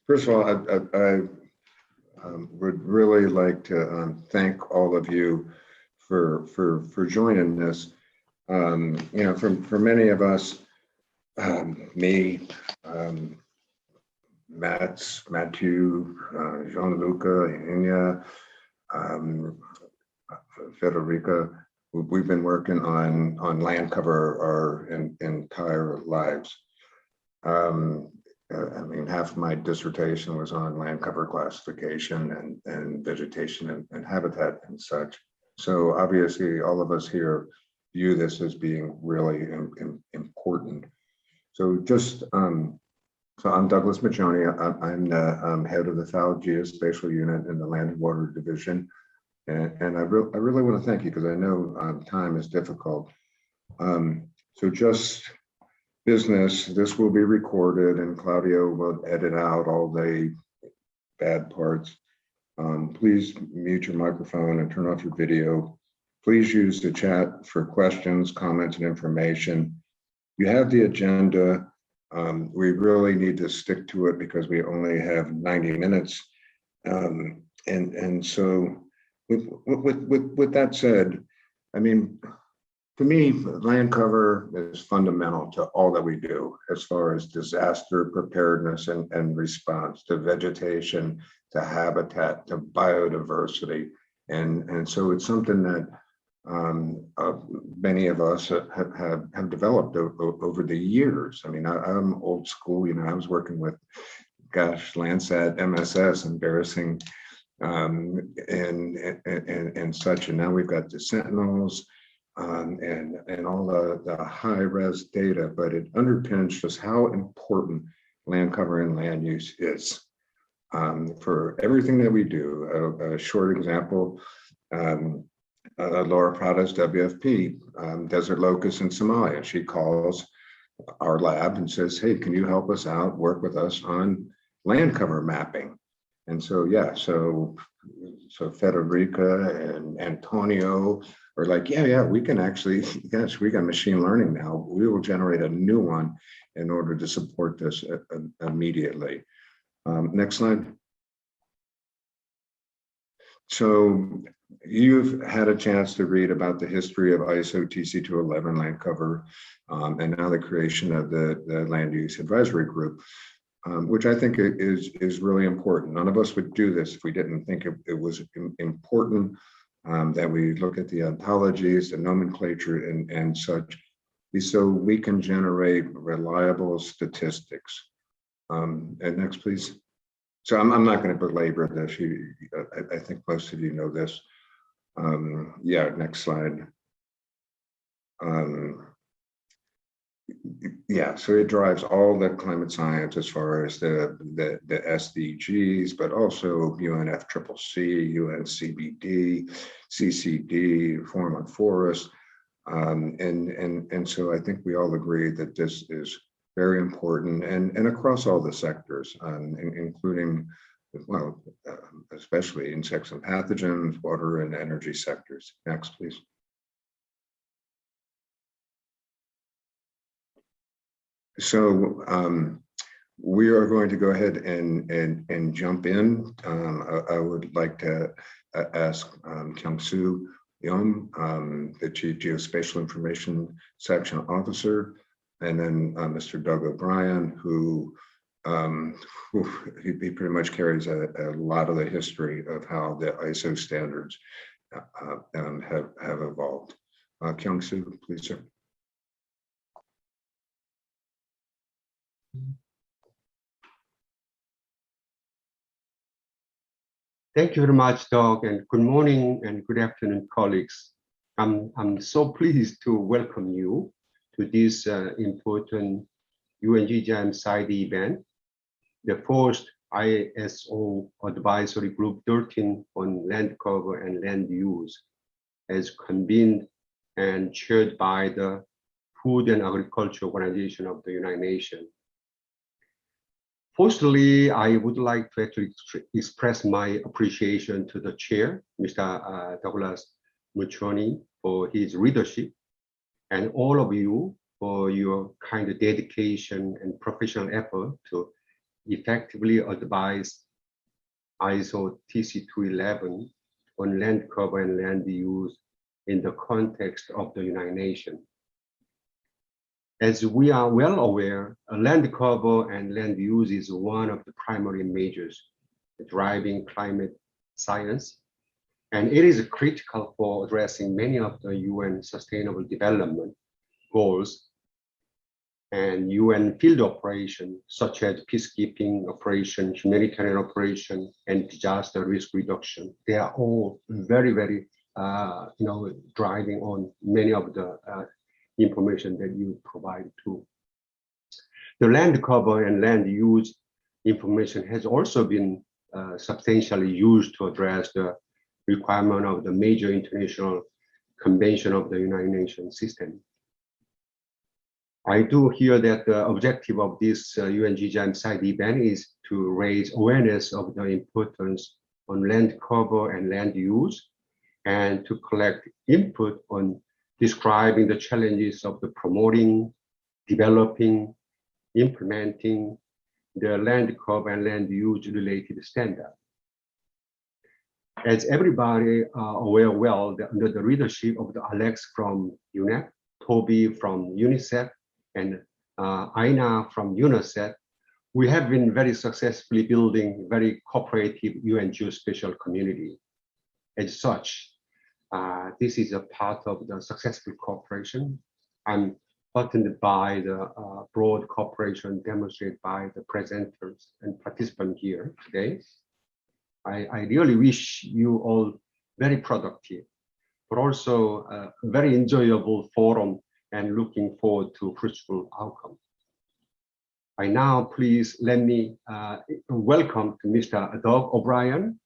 First of all, I would really like to thank all of you for joining this. You know, for many of us, me, Matthew, Jean-Luca, Inya, Federica, we've been working on land cover our entire lives. I mean, half of my dissertation was on land cover classification and vegetation and habitat and such. So obviously all of us here view this as being really important. So just, so I'm Douglas Macioni. I'm the head of the FAO Geospatial Unit in the Land and Water Division. And I really want to thank you because I know time is difficult. So just business, this will be recorded and Claudio will edit out all the bad parts. Please mute your microphone and turn off your video. Please use the chat for questions, comments, and information. You have the agenda. We really need to stick to it because we only have 90 minutes. And so with that said, I mean, to me, land cover is fundamental to all that we do as far as disaster preparedness and response to vegetation, to habitat, to biodiversity. And so it's something that many of us have developed over the years. I mean, I'm old school, you know, I was working with, gosh, Landsat, MSS, embarrassing, and such. And now we've got the Sentinels, and all the high-res data, but it underpins just how important land cover and land use is for everything that we do. A short example, Laura Prada's WFP, Desert Locust in Somalia. She calls our lab and says, hey, can you help us out, work with us on land cover mapping? And so, yeah, so Federica and Antonio are like, yeah, we can actually, gosh, we got machine learning now. We will generate a new one in order to support this immediately. Next slide. So you've had a chance to read about the history of ISO TC211 land cover, and now the creation of the Land Use Advisory Group. Which I think is really important. None of us would do this if we didn't think it was important that we look at the ontologies, the nomenclature, and such, so we can generate reliable statistics. And next, please. So I'm not going to belabor this. I think most of you know this. Yeah, next slide. Yeah, so it drives all the climate science as far as the SDGs, but also UNFCCC, UNCBD, CCD, Forum on Forest, and so I think we all agree that this is very important and across all the sectors, including, well, especially insects and pathogens, water and energy sectors. Next, please. So we are going to go ahead and jump in. I would like to ask Kyung-Soo Yum, the Chief Geospatial Information Section Officer, and then Mr. Doug O'Brien, who he pretty much carries a lot of the history of how the ISO standards have evolved. Kyung-Soo, please, sir. Thank you very much, Doug, and good morning and good afternoon, colleagues. I'm so pleased to welcome you to this important UNGGIAM side event, the first ISO Advisory Group 13 on land cover and land use, as convened and chaired by the Food and Agriculture Organization of the United Nations. Firstly, I would like to actually express my appreciation to the chair, Mr. Douglas Macioni, for his leadership, and all of you for your kind of dedication and professional effort to effectively advise ISO TC211 on land cover and land use in the context of the United Nations. As we are well aware, land cover and land use is one of the primary measures driving climate science, and it is critical for addressing many of the UN Sustainable Development Goals and UN field operations, such as peacekeeping operation, humanitarian operation, and disaster risk reduction. They are all very, very, driving on many of the information that you provide too. The land cover and land use information has also been substantially used to address the requirement of the major international convention of the United Nations system. I do hear that the objective of this UNGGIAM side event is to raise awareness of the importance on land cover and land use, and to collect input on describing the challenges of the promoting, developing, implementing the land cover and land use related standard. As everybody are aware well, under the leadership of the Alex from UNEP, Toby from UNICEF, and Aina from UNICEF, we have been very successfully building very cooperative UN geospatial community. As such, this is a part of the successful cooperation. I'm heartened by the broad cooperation demonstrated by the presenters and participants here today. I really wish you all very productive, but also a very enjoyable forum, and looking forward to fruitful outcome. By now, please let me welcome to Mr. Doug O'Brien,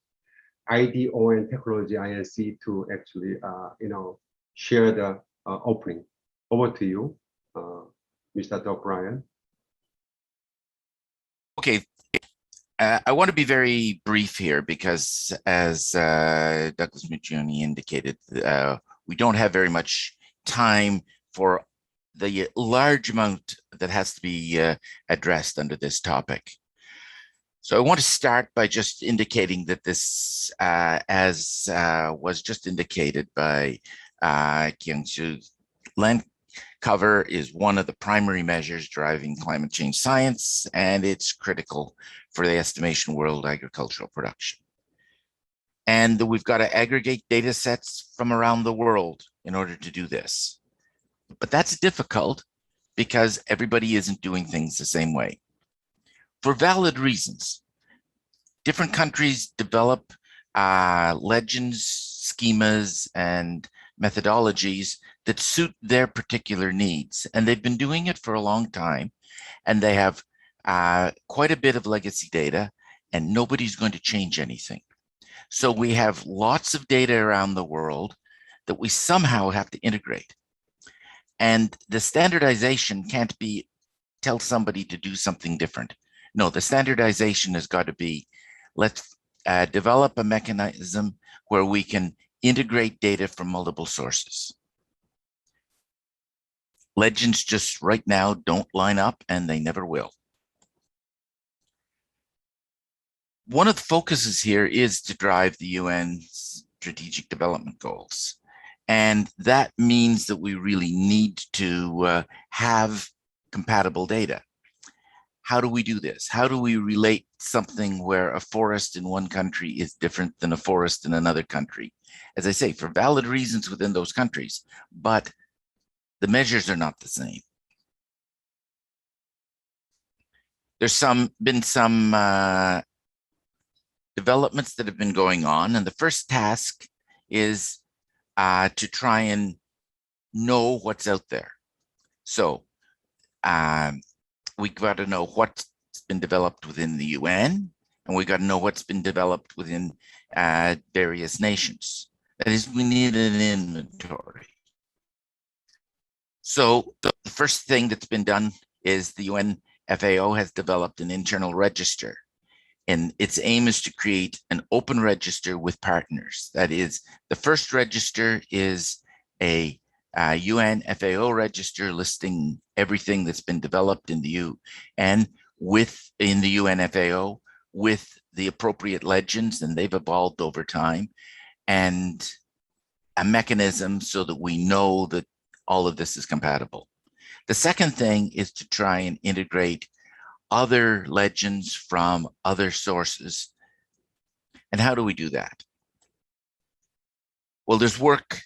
IDO and Technology INC, to actually share the opening. Over to you, Mr. Doug O'Brien. Okay. I want to be very brief here because, as Douglas Muccioni indicated, we don't have very much time for the large amount that has to be addressed under this topic. So I want to start by just indicating that this, as was just indicated by Kyung-Soo, land cover is one of the primary measures driving climate change science, and it's critical for the estimation of world agricultural production. And we've got to aggregate data sets from around the world in order to do this. But that's difficult because everybody isn't doing things the same way. For valid reasons, different countries develop legends, schemas, and methodologies that suit their particular needs. And they've been doing it for a long time, and they have quite a bit of legacy data, and nobody's going to change anything. So we have lots of data around the world that we somehow have to integrate. And the standardization can't be tell somebody to do something different. No, the standardization has got to be, let's develop a mechanism where we can integrate data from multiple sources. Legends just right now don't line up, and they never will. One of the focuses here is to drive the UN Strategic Development Goals. And that means that we really need to have compatible data. How do we do this? How do we relate something where a forest in one country is different than a forest in another country? As I say, for valid reasons within those countries, but the measures are not the same. There's been some developments that have been going on, and the first task is to try and know what's out there. So we've got to know what's been developed within the UN, and we got to know what's been developed within various nations. That is, we need an inventory. So the first thing that's been done is the UN FAO has developed an internal register, and its aim is to create an open register with partners. That is, the first register is a UN FAO register listing everything that's been developed in the UN in the UNFAO with the appropriate legends, and they've evolved over time, and a mechanism so that we know that all of this is compatible. The second thing is to try and integrate other legends from other sources. And how do we do that? Well, there's work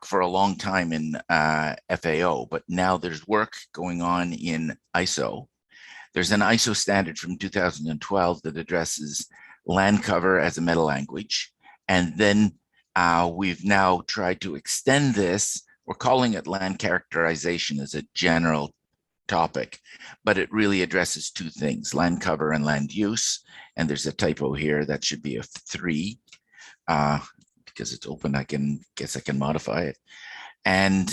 for a long time in FAO, but now there's work going on in ISO. There's an ISO standard from 2012 that addresses land cover as a meta language. And then we've now tried to extend this. We're calling it land characterization as a general topic, but it really addresses two things, land cover and land use. And there's a typo here, that should be a 3. Because it's open, I guess I can modify it. And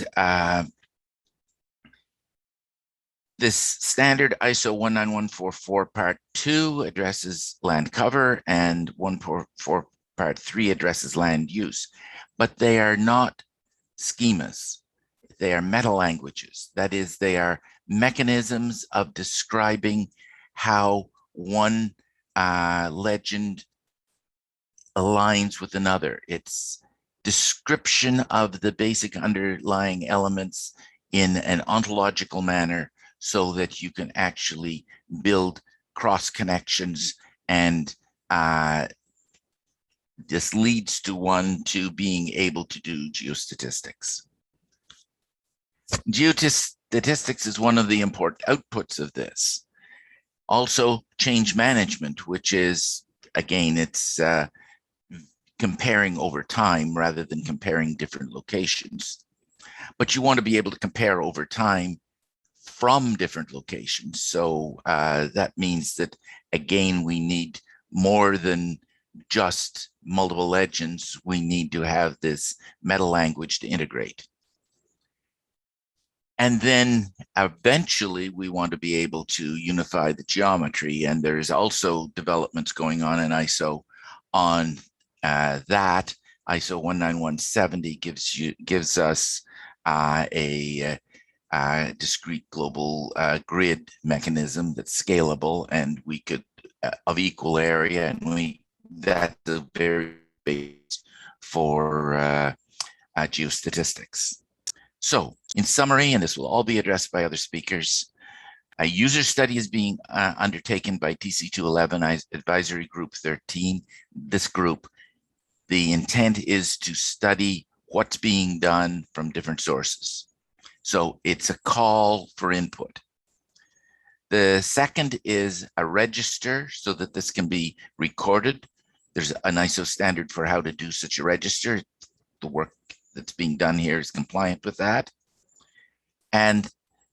this standard ISO 19144 part 2 addresses land cover, and 144 part 3 addresses land use, but they are not schemas. They are meta languages. That is, they are mechanisms of describing how one legend aligns with another. It's description of the basic underlying elements in an ontological manner so that you can actually build cross connections, and this leads to being able to do geostatistics. Geostatistics is one of the important outputs of this. Also, change management, which is, again, it's comparing over time rather than comparing different locations. But you want to be able to compare over time from different locations. So that means that, again, we need more than just multiple legends. We need to have this meta language to integrate. And then eventually we want to be able to unify the geometry. And there's also developments going on in ISO on that. ISO 19170 gives us a discrete global grid mechanism that's scalable, and we could of equal area, and that's the very base for geostatistics. So, in summary, and this will all be addressed by other speakers, a user study is being undertaken by TC211 Advisory Group 13. This group, the intent is to study what's being done from different sources. So it's a call for input. The second is a register so that this can be recorded. There's an ISO standard for how to do such a register. The work that's being done here is compliant with that. And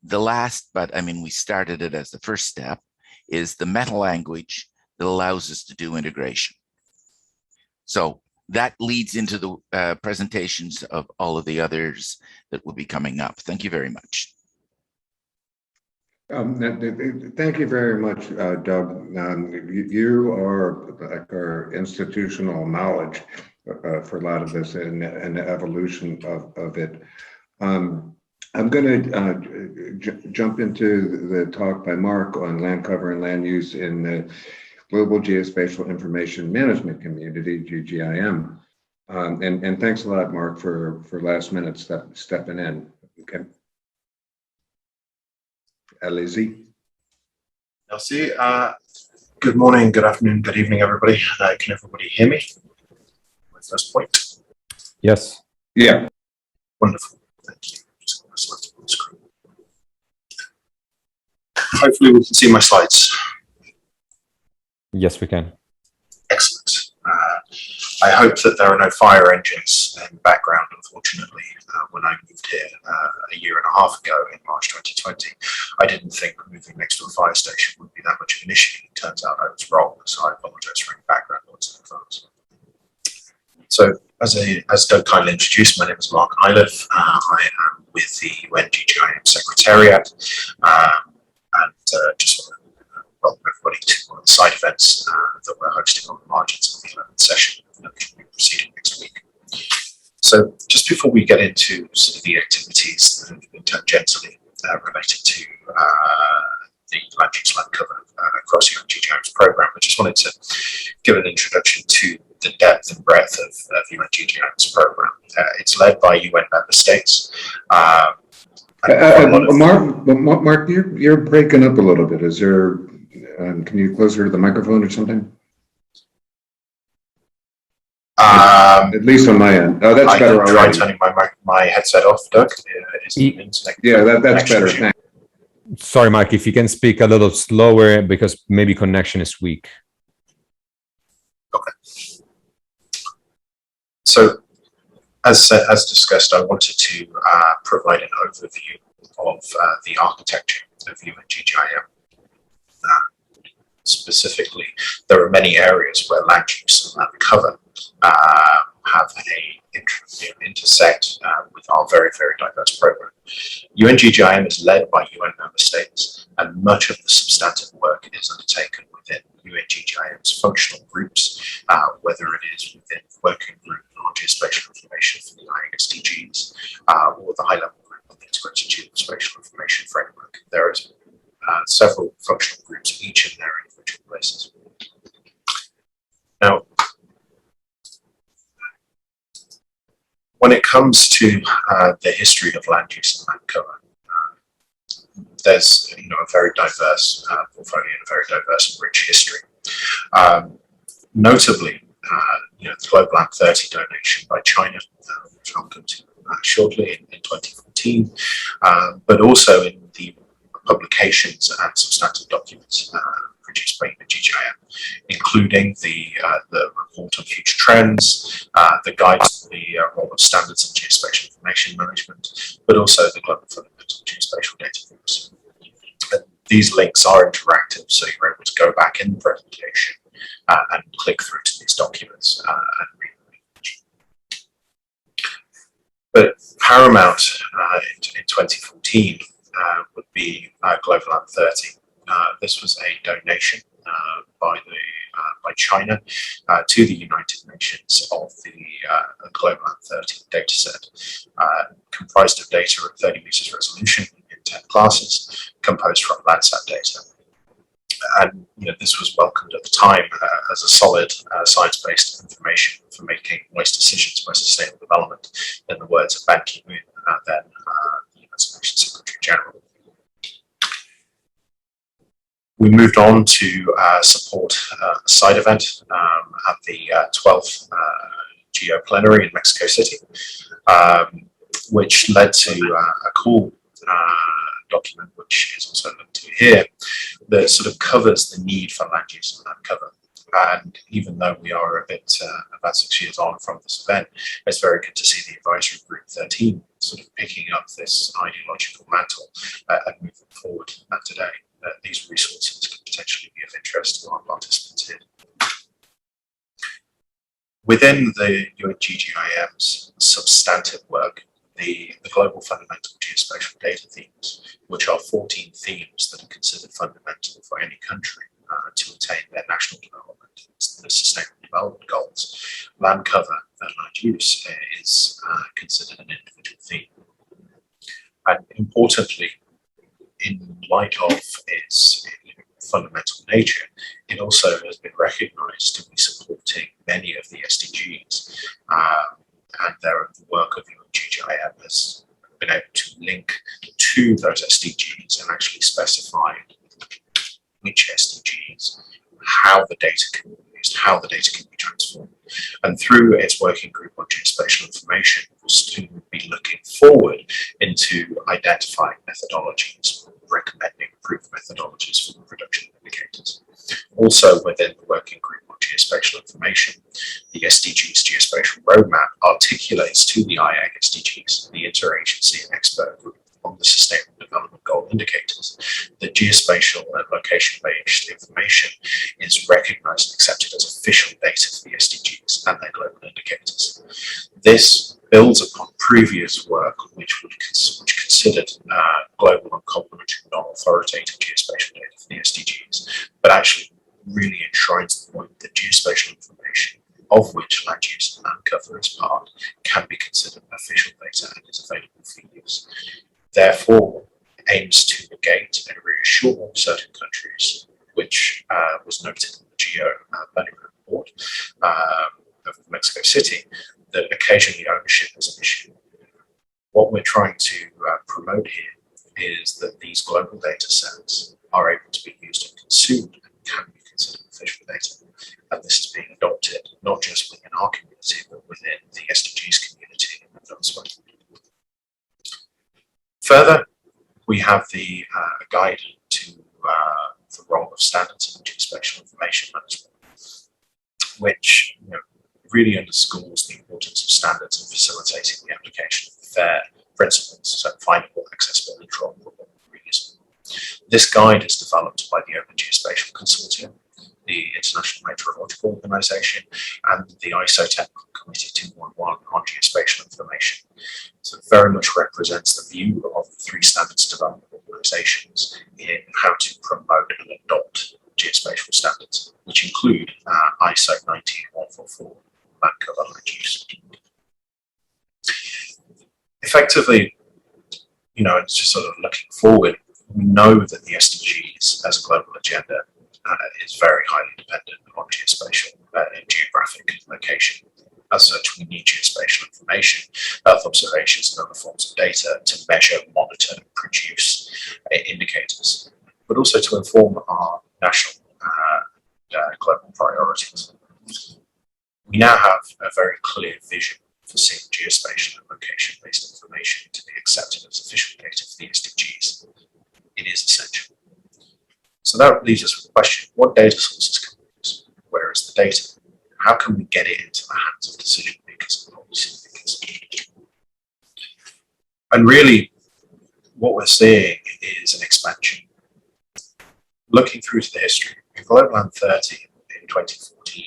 the last, but I mean, we started it as the first step, is the meta language that allows us to do integration. So that leads into the presentations of all of the others that will be coming up. Thank you very much. Thank you very much, Doug. You are like our institutional knowledge for a lot of this and the evolution of it. I'm going to jump into the talk by Mark on land cover and land use in the Global Geospatial Information Management Community, GGIM. And thanks a lot, Mark, for last minute stepping in. Okay. Allez-y. Merci. Good morning, good afternoon, good evening, everybody. Can everybody hear me? My first point. Yes. Yeah. Wonderful. Thank you. Just going to select the screen. Hopefully, we can see my slides. Yes, we can. Excellent. I hope that there are no fire engines in the background, unfortunately. When I moved here a year and a half ago in March 2020, I didn't think moving next to a fire station would be that much of an issue. It turns out I was wrong, so I apologize for any background noise in advance. So, as Doug kindly introduced, my name is Mark Iliff. I am with the UNGGIM Secretariat, and just want to welcome everybody to one of the side events that we're hosting on the margins of the 11th session that will be proceeding next week. So just before we get into sort of the activities that have been tangentially related to the land use land cover across UNGGIAM's program. I just wanted to give an introduction to the depth and breadth of UNGGIAM's program. It's led by UN member states. Mark, you're breaking up a little bit. Is there? Can you closer to the microphone or something? At least on my end. Oh, that's better already. Turning my headset off, Doug. Yeah, that's better. Thanks. Sorry, Mark, if you can speak a little slower because maybe connection is weak. Okay. So, as discussed, I wanted to provide an overview of the architecture of UNGGIAM. Specifically, there are many areas where land use and land cover have intersect with our very, very diverse program. UNGGIAM is led by UN member states, and much of the substantive work is undertaken within UNGGIAM's functional groups, whether it is within the working group on geospatial information for the ISDGs or the high-level group on the integrated geospatial information framework. There is several functional groups, each in their individual places. Now, when it comes to the history of land use and land cover, there's a very diverse portfolio and a very diverse and rich history. Notably, the Global Land 30 donation by China, which I'll come to shortly in 2014, but also in the publications and substantive documents produced by UNGGIAM, including the report on future trends, the guides to the role of standards in geospatial information management, but also the global fundamental geospatial data groups. These links are interactive, so you're able to go back in the presentation and click through to these documents and read them. But paramount in 2014 would be Global Land 30. This was a donation by China to the United Nations of the Global Land 30 dataset, comprised of data at 30 meters resolution in 10 classes, composed from Landsat data. And this was welcomed at the time as a solid science-based information for making wise decisions by sustainable development, in the words of Ban Ki-moon, then the United Nations Secretary General. We moved on to support a side event at the 12th Geo Plenary in Mexico City, which led to a cool document, which is also linked to here, that sort of covers the need for land use and land cover. And even though we are a bit about 6 years on from this event, it's very good to see the advisory group 13 sort of picking up this ideological mantle and moving forward today. These resources can potentially be of interest to our participants here. Within the UNGGIAM's substantive work, the global fundamental geospatial data themes, which are 14 themes that are considered fundamental for any country to attain their national development, the sustainable development goals, land cover and land use is considered an individual theme. And importantly, in light of its fundamental nature, it also has been recognized to be supporting many of the SDGs, and the work of UNGGIAM has been able to link to those SDGs and actually specify which SDGs, how the data can be used, how the data can be transformed. And through its working group on geospatial information, we'll soon be looking forward into identifying methodologies, recommending improved methodologies for the production of indicators. Also within the working group on geospatial information, the SDGs Geospatial Roadmap articulates to the IAG SDGs, the interagency and expert group on the Sustainable Development Goal indicators, that geospatial and location-based information is recognized and accepted as official data for the SDGs and their global indicators. This builds upon previous work which considered global and complementary non-authoritative geospatial data for the SDGs, but actually really enshrines the point that geospatial information, of which land use and land cover is part, can be considered official data and is available for use. Therefore, aims to negate and reassure certain countries, which was noted in the Geo report of Mexico City, that occasionally ownership is an issue. What we're trying to promote here is that these global data sets are able to be used and consumed and can be considered official data. And this is being adopted not just within our community, but within the SDGs community and elsewhere. Further, we have the guide to the role of standards in geospatial information management, which really underscores the importance of standards in facilitating the application of fair principles, so findable, accessible, interoperable, and reusable. This guide is developed by the Open Geospatial Consortium, the International Meteorological Organization, and the ISO Technical Committee 211 on geospatial information. So it very much represents the view of the three standards development organizations in how to promote and adopt geospatial standards, which include ISO 19144, land cover land use. Effectively, it's just sort of looking forward, we know that the SDGs as a global agenda is very highly dependent on geospatial and geographic location. As such, we need geospatial information, Earth observations and other forms of data to measure, monitor, and produce indicators, but also to inform our national global priorities. We now have a very clear vision for seeing geospatial and location-based information to be accepted as official data for the SDGs. It is essential. So that leaves us with the question, what data sources can we use? Where is the data? How can we get it into the hands of decision makers and policy makers? And really, what we're seeing is an expansion. Looking through to the history, in Global 30 in 2014,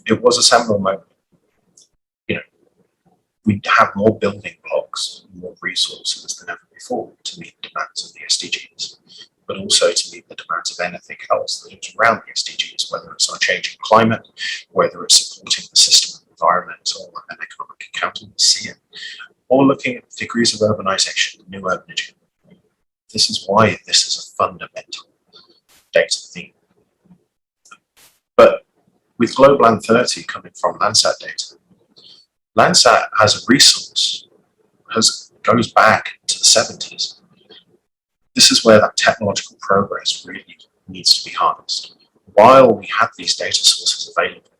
it was a seminal moment. We have more building blocks, more resources than ever before to meet the demands of the SDGs, but also to meet the demands of anything else that is around the SDGs, whether it's our changing climate, whether it's supporting the system of environmental and economic accountancy, or looking at degrees of urbanization, the new urban agenda. This is why this is a fundamental data theme. But with Global 30 coming from Landsat data, Landsat has a resource, goes back to the 70s. This is where that technological progress really needs to be harnessed. While we have these data sources available,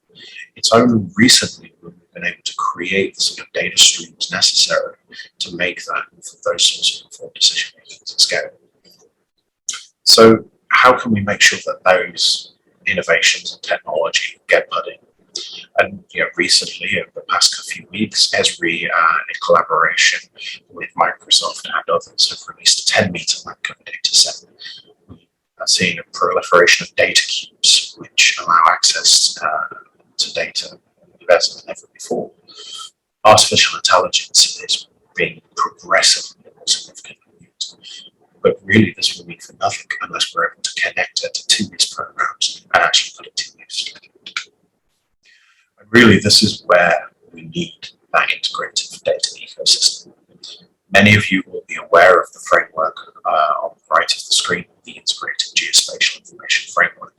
it's only recently we've been able to create the sort of data streams necessary to make that for those sorts of informed decision making at scale. So how can we make sure that those innovations and technology get put in? And recently, over the past few weeks, Esri, in collaboration with Microsoft and others, have released a 10-meter land cover data set. We are seeing a proliferation of data cubes, which allow access to data better than ever before. Artificial intelligence is being progressively more significantly used. But really, this will mean for nothing unless we're able to connect it to these programs and actually put it to use. Really, this is where we need that integrated data ecosystem. Many of you will be aware of the framework on the right of the screen, the Integrated Geospatial Information Framework.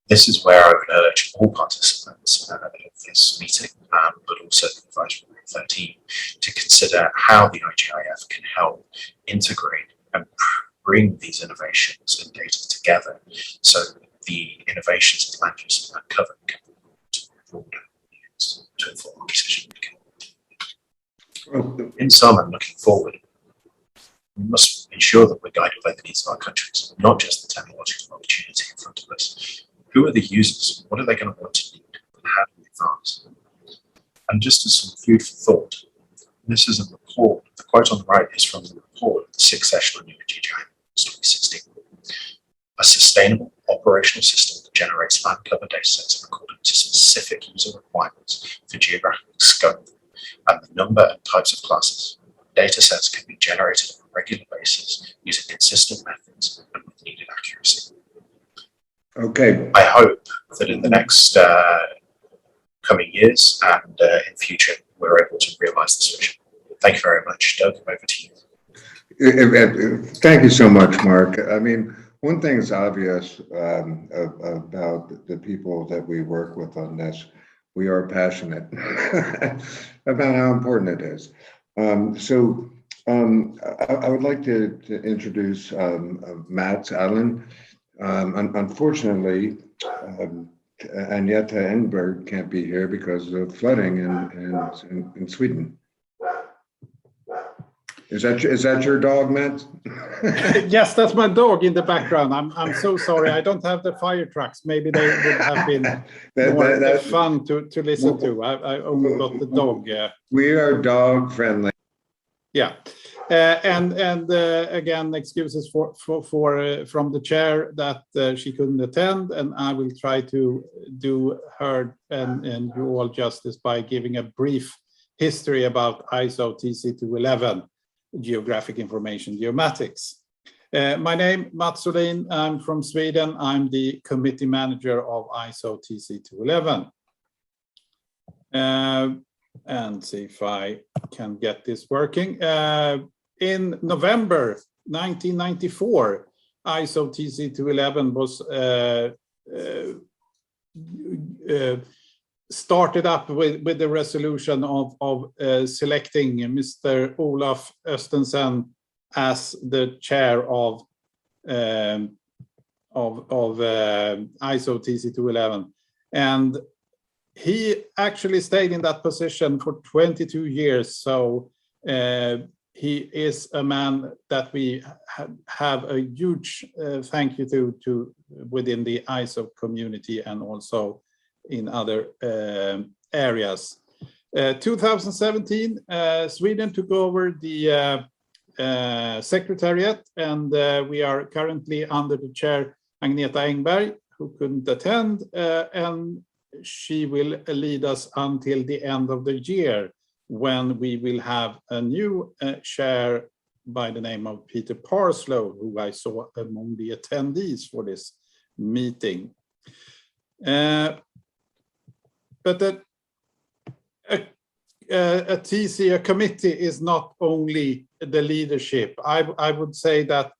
This is where I would urge all participants of this meeting, but also the advisory group 13, to consider how the IGIF can help integrate and bring these innovations and data together so the innovations in land use and land cover can to inform decision making. In sum, and looking forward, we must ensure that we're guided by the needs of our countries, not just the technological opportunity in front of us. Who are the users? What are they going to want to need? And how do we advance? And just as some food for thought, this is a report, the quote on the right is from the report of the 6th Echelon UNG Giant 2016. A sustainable operational system that generates land cover data sets according to specific user requirements for geographic scope and the number and types of classes. Data sets can be generated on a regular basis using consistent methods and with needed accuracy. Okay. I hope that in the next coming years and in future, we're able to realize this vision. Thank you very much. Doug, over to you. Thank you so much, Mark. I mean, one thing is obvious about the people that we work with on this. We are passionate about how important it is. I would like to introduce Matt Allen. Unfortunately, Agneta Engberg can't be here because of flooding in Sweden. Is that your dog, Matt? Yes, that's my dog in the background. I'm so sorry. I don't have the fire trucks. Maybe they would have been more fun to listen to. I only got the dog. We are dog friendly. Yeah, and again, excuses from the chair that she couldn't attend, and I will try to do her and you all justice by giving a brief history about ISO TC211. Geographic Information Geomatics. My name, Mats Olin, I'm from Sweden. I'm the committee manager of ISO TC211. And see if I can get this working. In November 1994, ISO TC211 was started up with the resolution of selecting Mr. Olaf Östensen as the chair of ISO TC211, and he actually stayed in that position for 22 years. So he is a man that we have a huge thank you to within the ISO community and also in other areas. 2017, Sweden took over the secretariat, and we are currently under the chair Agneta Engberg, who couldn't attend, and she will lead us until the end of the year, when we will have a new chair by the name of Peter Parslow, who I saw among the attendees for this meeting. But a TC, a committee, is not only the leadership. I would say that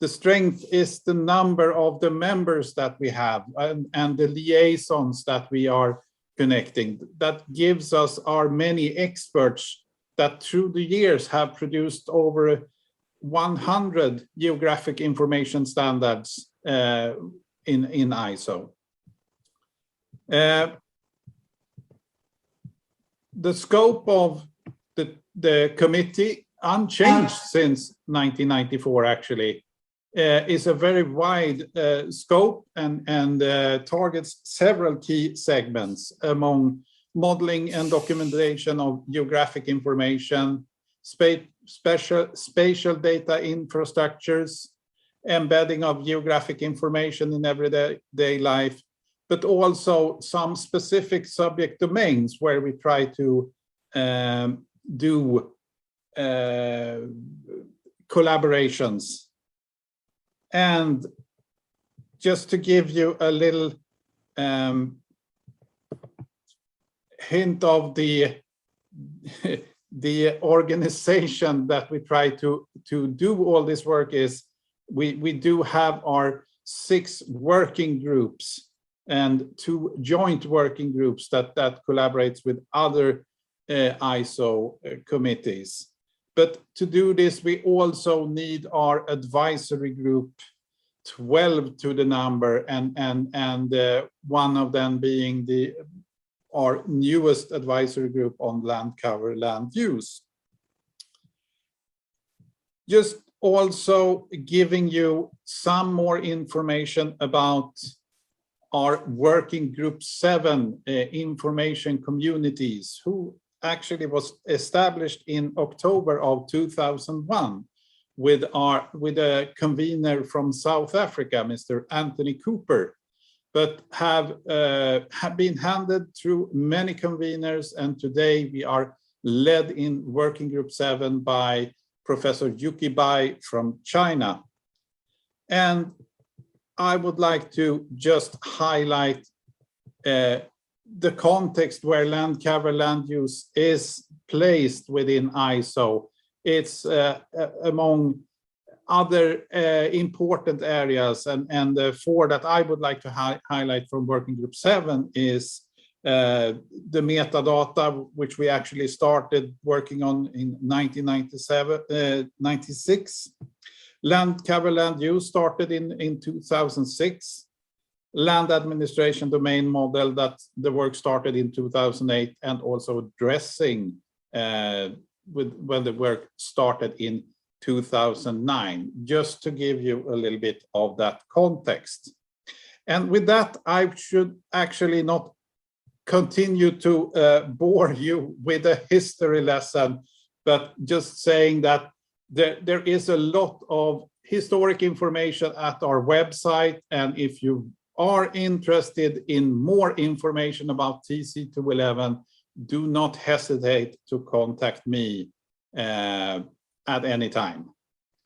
the strength is the number of the members that we have and the liaisons that we are connecting. That gives us our many experts that through the years have produced over 100 geographic information standards in ISO. The scope of the committee, unchanged since 1994 actually, is a very wide scope and targets several key segments among modeling and documentation of geographic information, spatial data infrastructures, embedding of geographic information in everyday life, but also some specific subject domains where we try to do collaborations. And just to give you a little hint of the organization that we try to do all this work is, we do have our 6 working groups and 2 joint working groups that collaborates with other ISO committees. But to do this, we also need our advisory group, 12 to the number, and one of them being our newest advisory group on land cover, land use. Just also giving you some more information about our working group 7 information communities, who actually was established in October of 2001 with a convener from South Africa, Mr. Anthony Cooper, but have been handed through many conveners, and today we are led in working group 7 by Professor Yuki Bai from China. And I would like to just highlight the context where land cover land use is placed within ISO it's among other important areas, and the four that I would like to highlight from Working Group 7 is the metadata, which we actually started working on in 1996. Land cover, land use started in 2006. Land administration domain model, that the work started in 2008, and also addressing when the work started in 2009, just to give you a little bit of that context. And with that, I should actually not continue to bore you with a history lesson, but just saying that there is a lot of historic information at our website, and if you are interested in more information about TC211, do not hesitate to contact me at any time.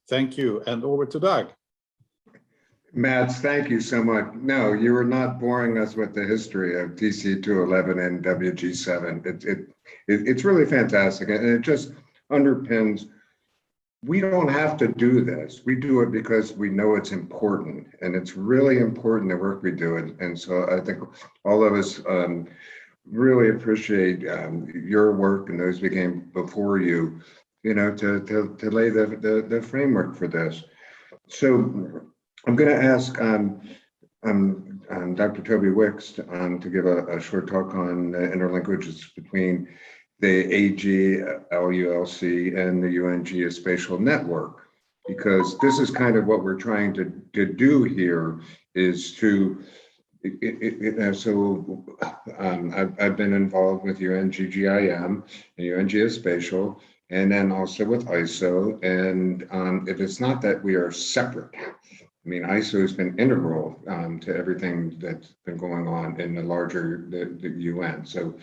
Thank you, and over to Doug. Mats, thank you so much. No, you were not boring us with the history of TC211 and WG7. It's really fantastic, and it just underpins, we don't have to do this. We do it because we know it's important, and it's really important, the work we do. And so I think all of us really appreciate your work and those who came before you, to lay the framework for this. So I'm going to ask Dr. Toby Wicks to give a short talk on interlinkages between the AG, LULC, and the UN Geospatial Network, because this is kind of what we're trying to do here, is to, I've been involved with UN GGIM and UN Geospatial, and then also with ISO, and it's not that we are separate. I mean, ISO has been integral to everything that's been going on in the larger the UN. So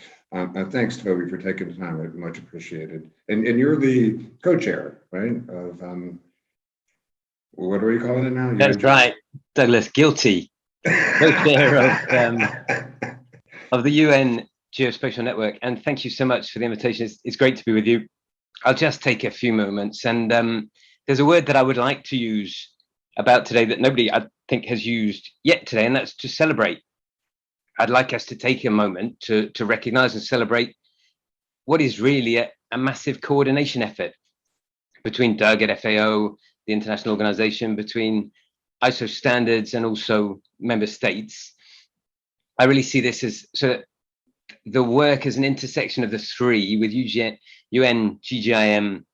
thanks, Toby, for taking the time. Much appreciated. And you're the co-chair, right? Of what are we calling it now? That's right, Douglas. Guilty. Co-chair of the UN Geospatial Network. And thank you so much for the invitation. It's great to be with you. I'll just take a few moments. And there's a word that I would like to use about today that nobody, I think, has used yet today, and that's to celebrate. I'd like us to take a moment to recognize and celebrate what is really a massive coordination effort between Doug at FAO, the international organization, between ISO standards and also member states. I really see this as the work as an intersection of the three, with UN GGIM,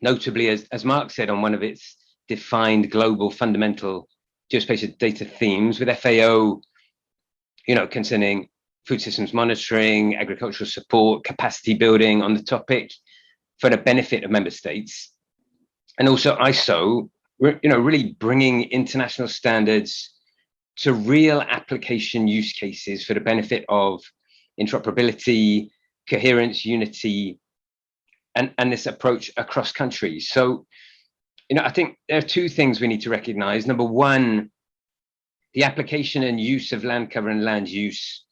notably, as Mark said, on one of its defined global fundamental geospatial data themes, with FAO, concerning food systems monitoring, agricultural support, capacity building on the topic for the benefit of member states, and also ISO, really bringing international standards to real application use cases for the benefit of interoperability, coherence, unity, and this approach across countries. So, I think there are two things we need to recognize. Number one, the application and use of land cover and land use,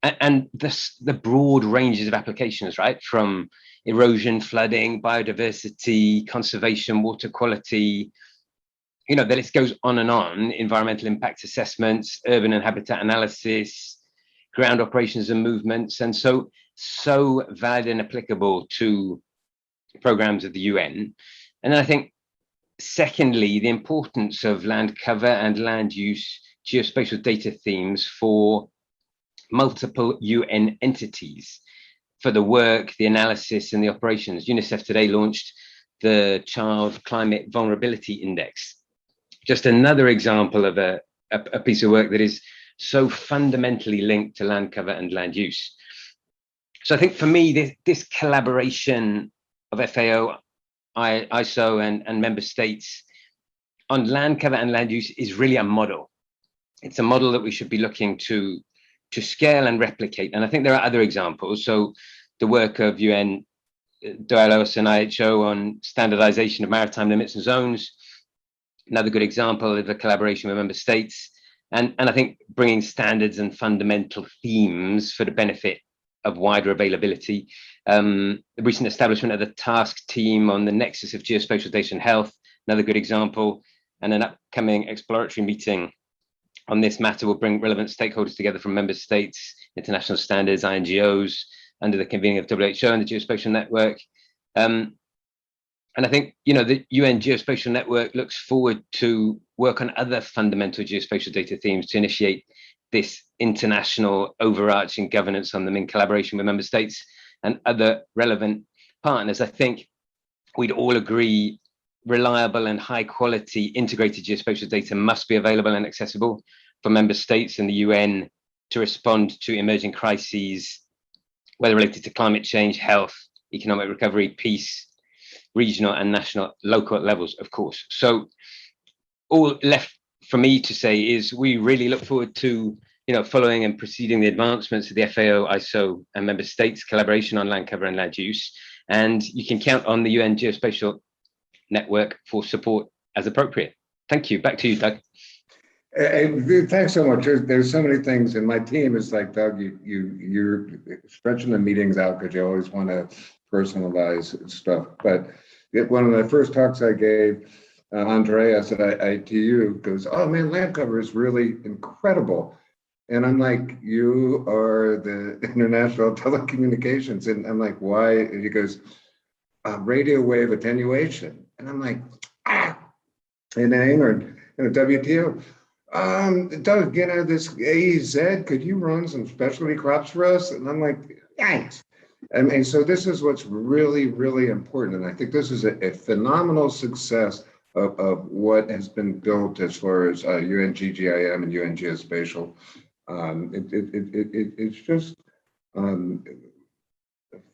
and the broad ranges of applications, right? From erosion, flooding, biodiversity, conservation, water quality, the list goes on and on, environmental impact assessments, urban and habitat analysis, ground operations and movements, and so valid and applicable to programs of the UN. And then I think, secondly, the importance of land cover and land use geospatial data themes for multiple UN entities, for the work, the analysis, and the operations. UNICEF today launched the Child Climate Vulnerability Index. Just another example of a piece of work that is so fundamentally linked to land cover and land use. So I think for me, this collaboration of FAO, ISO, and member states on land cover and land use is really a model. It's a model that we should be looking to scale and replicate. And I think there are other examples. So the work of UN DOLOS and IHO on standardization of maritime limits and zones, another good example of a collaboration with member states. And I think bringing standards and fundamental themes for the benefit of wider availability. The recent establishment of the task team on the nexus of geospatial data and health, another good example, and an upcoming exploratory meeting on this matter will bring relevant stakeholders together from member states, international standards, INGOs, under the convening of WHO and the Geospatial Network. And I think, you know, the UN Geospatial Network looks forward to work on other fundamental geospatial data themes to initiate this international overarching governance on them in collaboration with member states and other relevant partners. I think we'd all agree reliable and high quality integrated geospatial data must be available and accessible for member states and the UN to respond to emerging crises, whether related to climate change, health, economic recovery, peace, regional and national, local levels, of course. So all left for me to say is we really look forward to, you know, following and preceding the advancements of the FAO, ISO and member states collaboration on land cover and land use. And you can count on the UN Geospatial Network for support as appropriate. Thank you. Back to you, Doug. Thanks so much. There's so many things, and my team is like, Doug, you're stretching the meetings out because you always want to personalize stuff. But one of the first talks I gave, Andreas at ITU goes, "Oh man, land cover is really incredible." And I'm like, "You are the International Telecommunications." And I'm like, "Why?" And he goes, "Radio wave attenuation." And I'm like, "Ah." And then England, WTO, Doug, you know, this AEZ, could you run some specialty crops for us? And I'm like, thanks. I mean, so this is what's really, really important. And I think this is a phenomenal success of what has been built as far as UNGGIM and UN Geospatial. It's just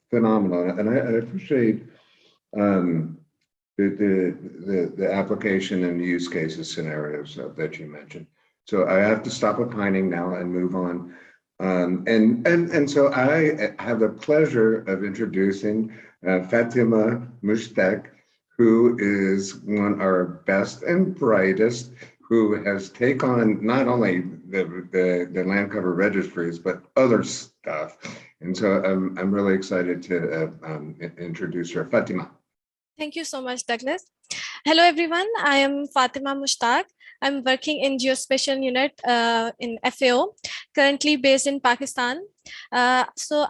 phenomenal. And I appreciate the application and use cases scenarios that you mentioned. So I have to stop opining now and move on. And so I have the pleasure of introducing Fatima Mushtaq, who is one of our best and brightest, who has taken on not only the land cover registries, but other stuff. And so I'm really excited to introduce her. Fatima. Thank you so much, Douglas. Hello, everyone. I am Fatima Mushtaq. I'm working in Geospatial unit in FAO, currently based in Pakistan. So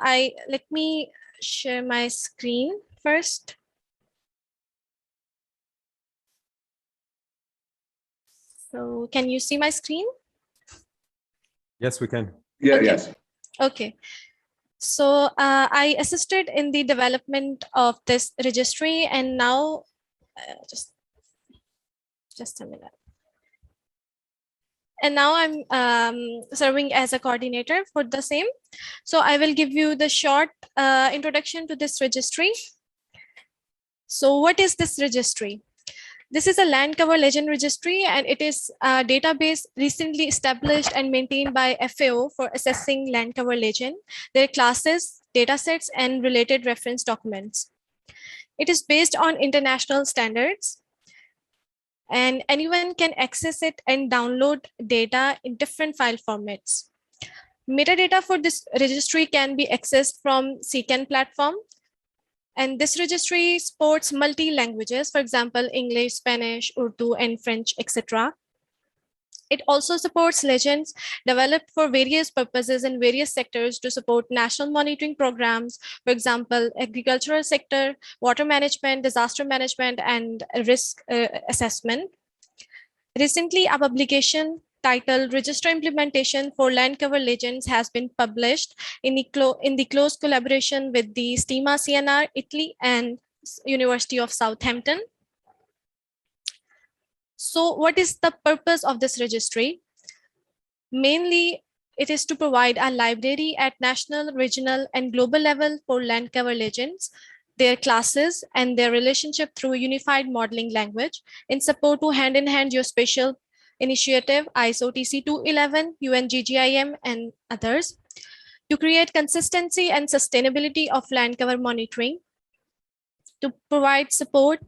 let me share my screen first. So can you see my screen? Yes, we can. Yeah, okay. Yes. Okay. So I assisted in the development of this registry, and now just a minute. And now I'm serving as a coordinator for the same. So I will give you the short introduction to this registry. So what is this registry? This is a land cover legend registry, and it is a database recently established and maintained by FAO for assessing land cover legend, their classes, datasets, and related reference documents. It is based on international standards, and anyone can access it and download data in different file formats. Metadata for this registry can be accessed from CCAN platform. And this registry supports multi-languages, for example, English, Spanish, Urdu, and French, etc. It also supports legends developed for various purposes in various sectors to support national monitoring programs, for example, agricultural sector, water management, disaster management, and risk assessment. Recently, a publication titled Register Implementation for Land Cover Legends has been published in the close collaboration with the STEMA CNR, Italy, and University of Southampton. So what is the purpose of this registry? Mainly, it is to provide a library at national, regional, and global level for land cover legends, their classes, and their relationship through a unified modeling language in support to hand-in-hand geospatial initiative, ISO TC 211, UNGGIM, and others, to create consistency and sustainability of land cover monitoring, to provide support,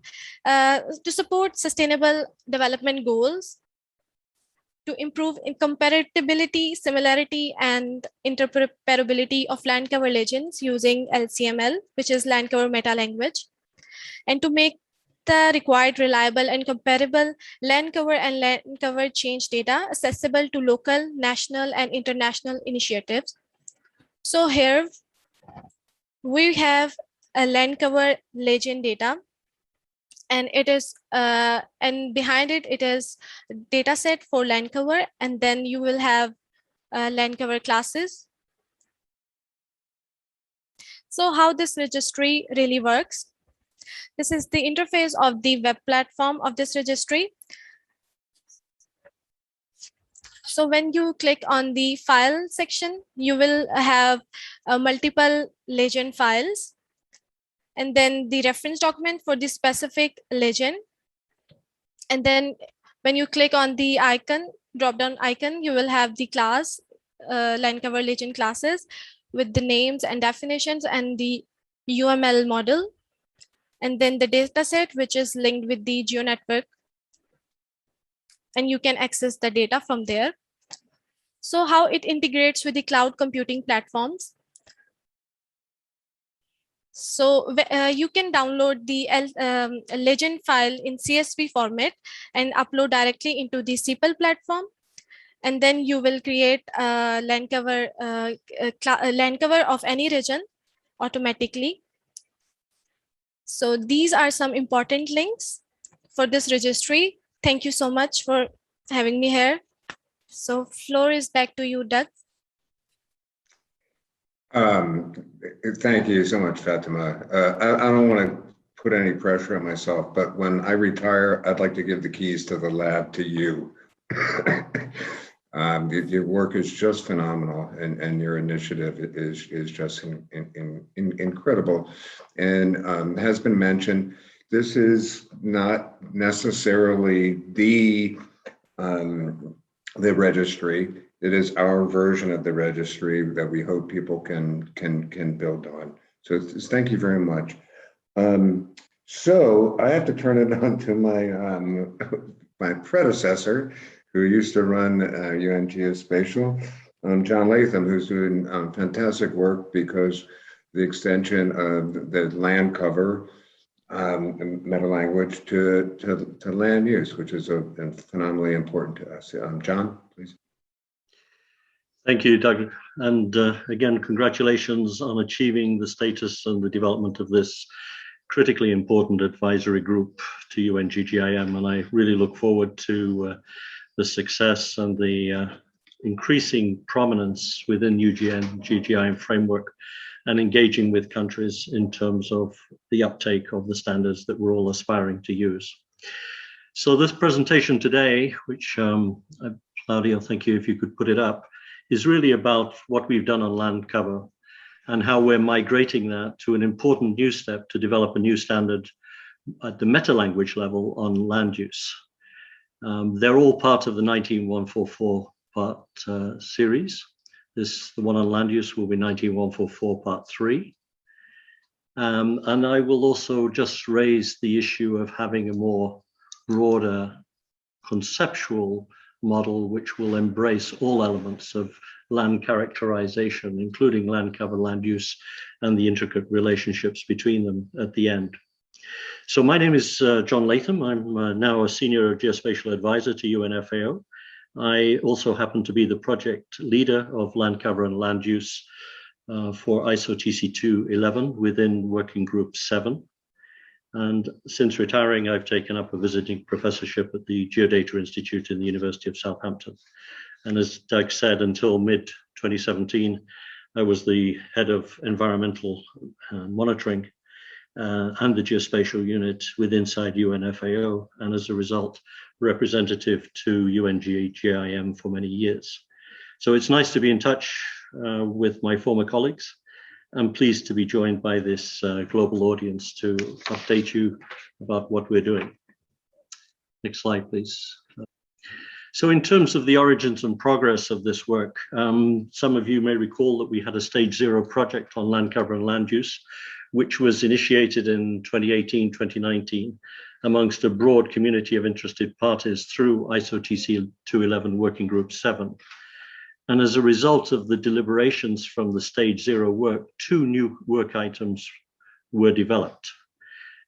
to support sustainable development goals, to improve comparability, similarity, and interoperability of land cover legends using LCML, which is land cover meta language, and to make the required reliable and comparable land cover and land cover change data accessible to local, national, and international initiatives. So here we have a land cover legend data, and it is and behind it is data set for land cover, and then you will have land cover classes. So how this registry really works. This is the interface of the web platform of this registry. So when you click on the file section, you will have multiple legend files, and then the reference document for the specific legend. And then when you click on the icon, drop-down icon, you will have the class, land cover legend classes with the names and definitions and the UML model. And then the data set, which is linked with the geo network. And you can access the data from there. So how it integrates with the cloud computing platforms. So you can download the legend file in CSV format and upload directly into the CPL platform. And then you will create a land cover of any region automatically. So these are some important links for this registry. Thank you so much for having me here. So floor is back to you, Doug. Thank you so much, Fatima. I don't want to put any pressure on myself, but when I retire, I'd like to give the keys to the lab to you. Your work is just phenomenal, and your initiative is just incredible. And has been mentioned, this is not necessarily the registry. It is our version of the registry that we hope people can build on. So thank you very much. So I have to turn it on to my predecessor, who used to run UN Geospatial, John Latham, who's doing fantastic work, because the extension of the land cover meta language to land use, which is phenomenally important to us. John, please. Thank you, Doug. And again, congratulations on achieving the status and the development of this critically important advisory group to UNGGIM. And I really look forward to the success and the increasing prominence within UNGGIM framework and engaging with countries in terms of the uptake of the standards that we're all aspiring to use. So this presentation today, which Claudia, thank you if you could put it up, is really about what we've done on land cover and how we're migrating that to an important new step to develop a new standard at the meta language level on land use. They're all part of the 19144 part series. The one on land use will be 19144 part 3. And I will also just raise the issue of having a more broader conceptual model which will embrace all elements of land characterization, including land cover, land use, and the intricate relationships between them at the end. So my name is John Latham. I'm now a senior geospatial advisor to UNFAO. I also happen to be the project leader of land cover and land use for ISO TC2 11 within Working Group 7. And since retiring, I've taken up a visiting professorship at the Geodata Institute in the University of Southampton. And as Doug said, until mid-2017, I was the head of environmental monitoring and the geospatial unit inside UNFAO, and as a result, representative to UNGGIM for many years. So it's nice to be in touch with my former colleagues. I'm pleased to be joined by this global audience to update you about what we're doing. Next slide, please. So in terms of the origins and progress of this work, some of you may recall that we had a stage 0 project on land cover and land use, which was initiated in 2018, 2019, amongst a broad community of interested parties through ISO TC 211 Working Group 7. And as a result of the deliberations from the stage 0 work, 2 new work items were developed.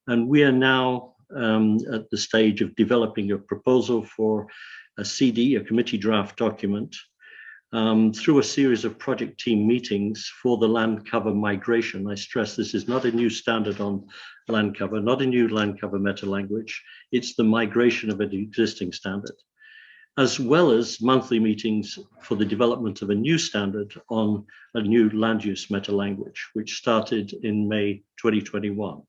And we are now at the stage of developing a proposal for a CD, a committee draft document, through a series of project team meetings for the land cover migration. I stress this is not a new standard on land cover, not a new land cover meta language. It's the migration of an existing standard, as well as monthly meetings for the development of a new standard on a new land use meta language, which started in May 2021.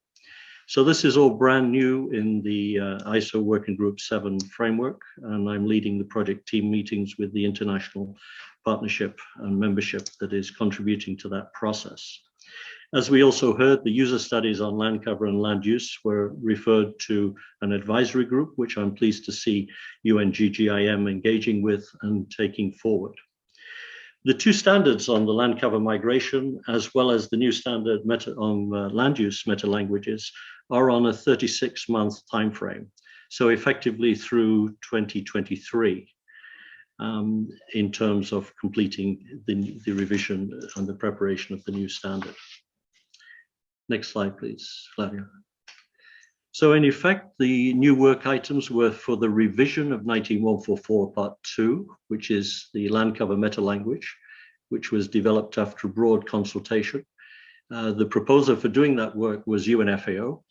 So this is all brand new in the ISO Working Group 7 framework, and I'm leading the project team meetings with the international partnership and membership that is contributing to that process. As we also heard, the user studies on land cover and land use were referred to an advisory group, which I'm pleased to see UNGGIM engaging with and taking forward. The 2 standards on the land cover migration, as well as the new standard on land use meta languages, are on a 36-month timeframe. So effectively through 2023 in terms of completing the revision and the preparation of the new standard. Next slide, please, Flavia. So in effect, the new work items were for the revision of 19144 Part 2, which is the land cover meta language, which was developed after broad consultation. The proposer for doing that work was UNFAO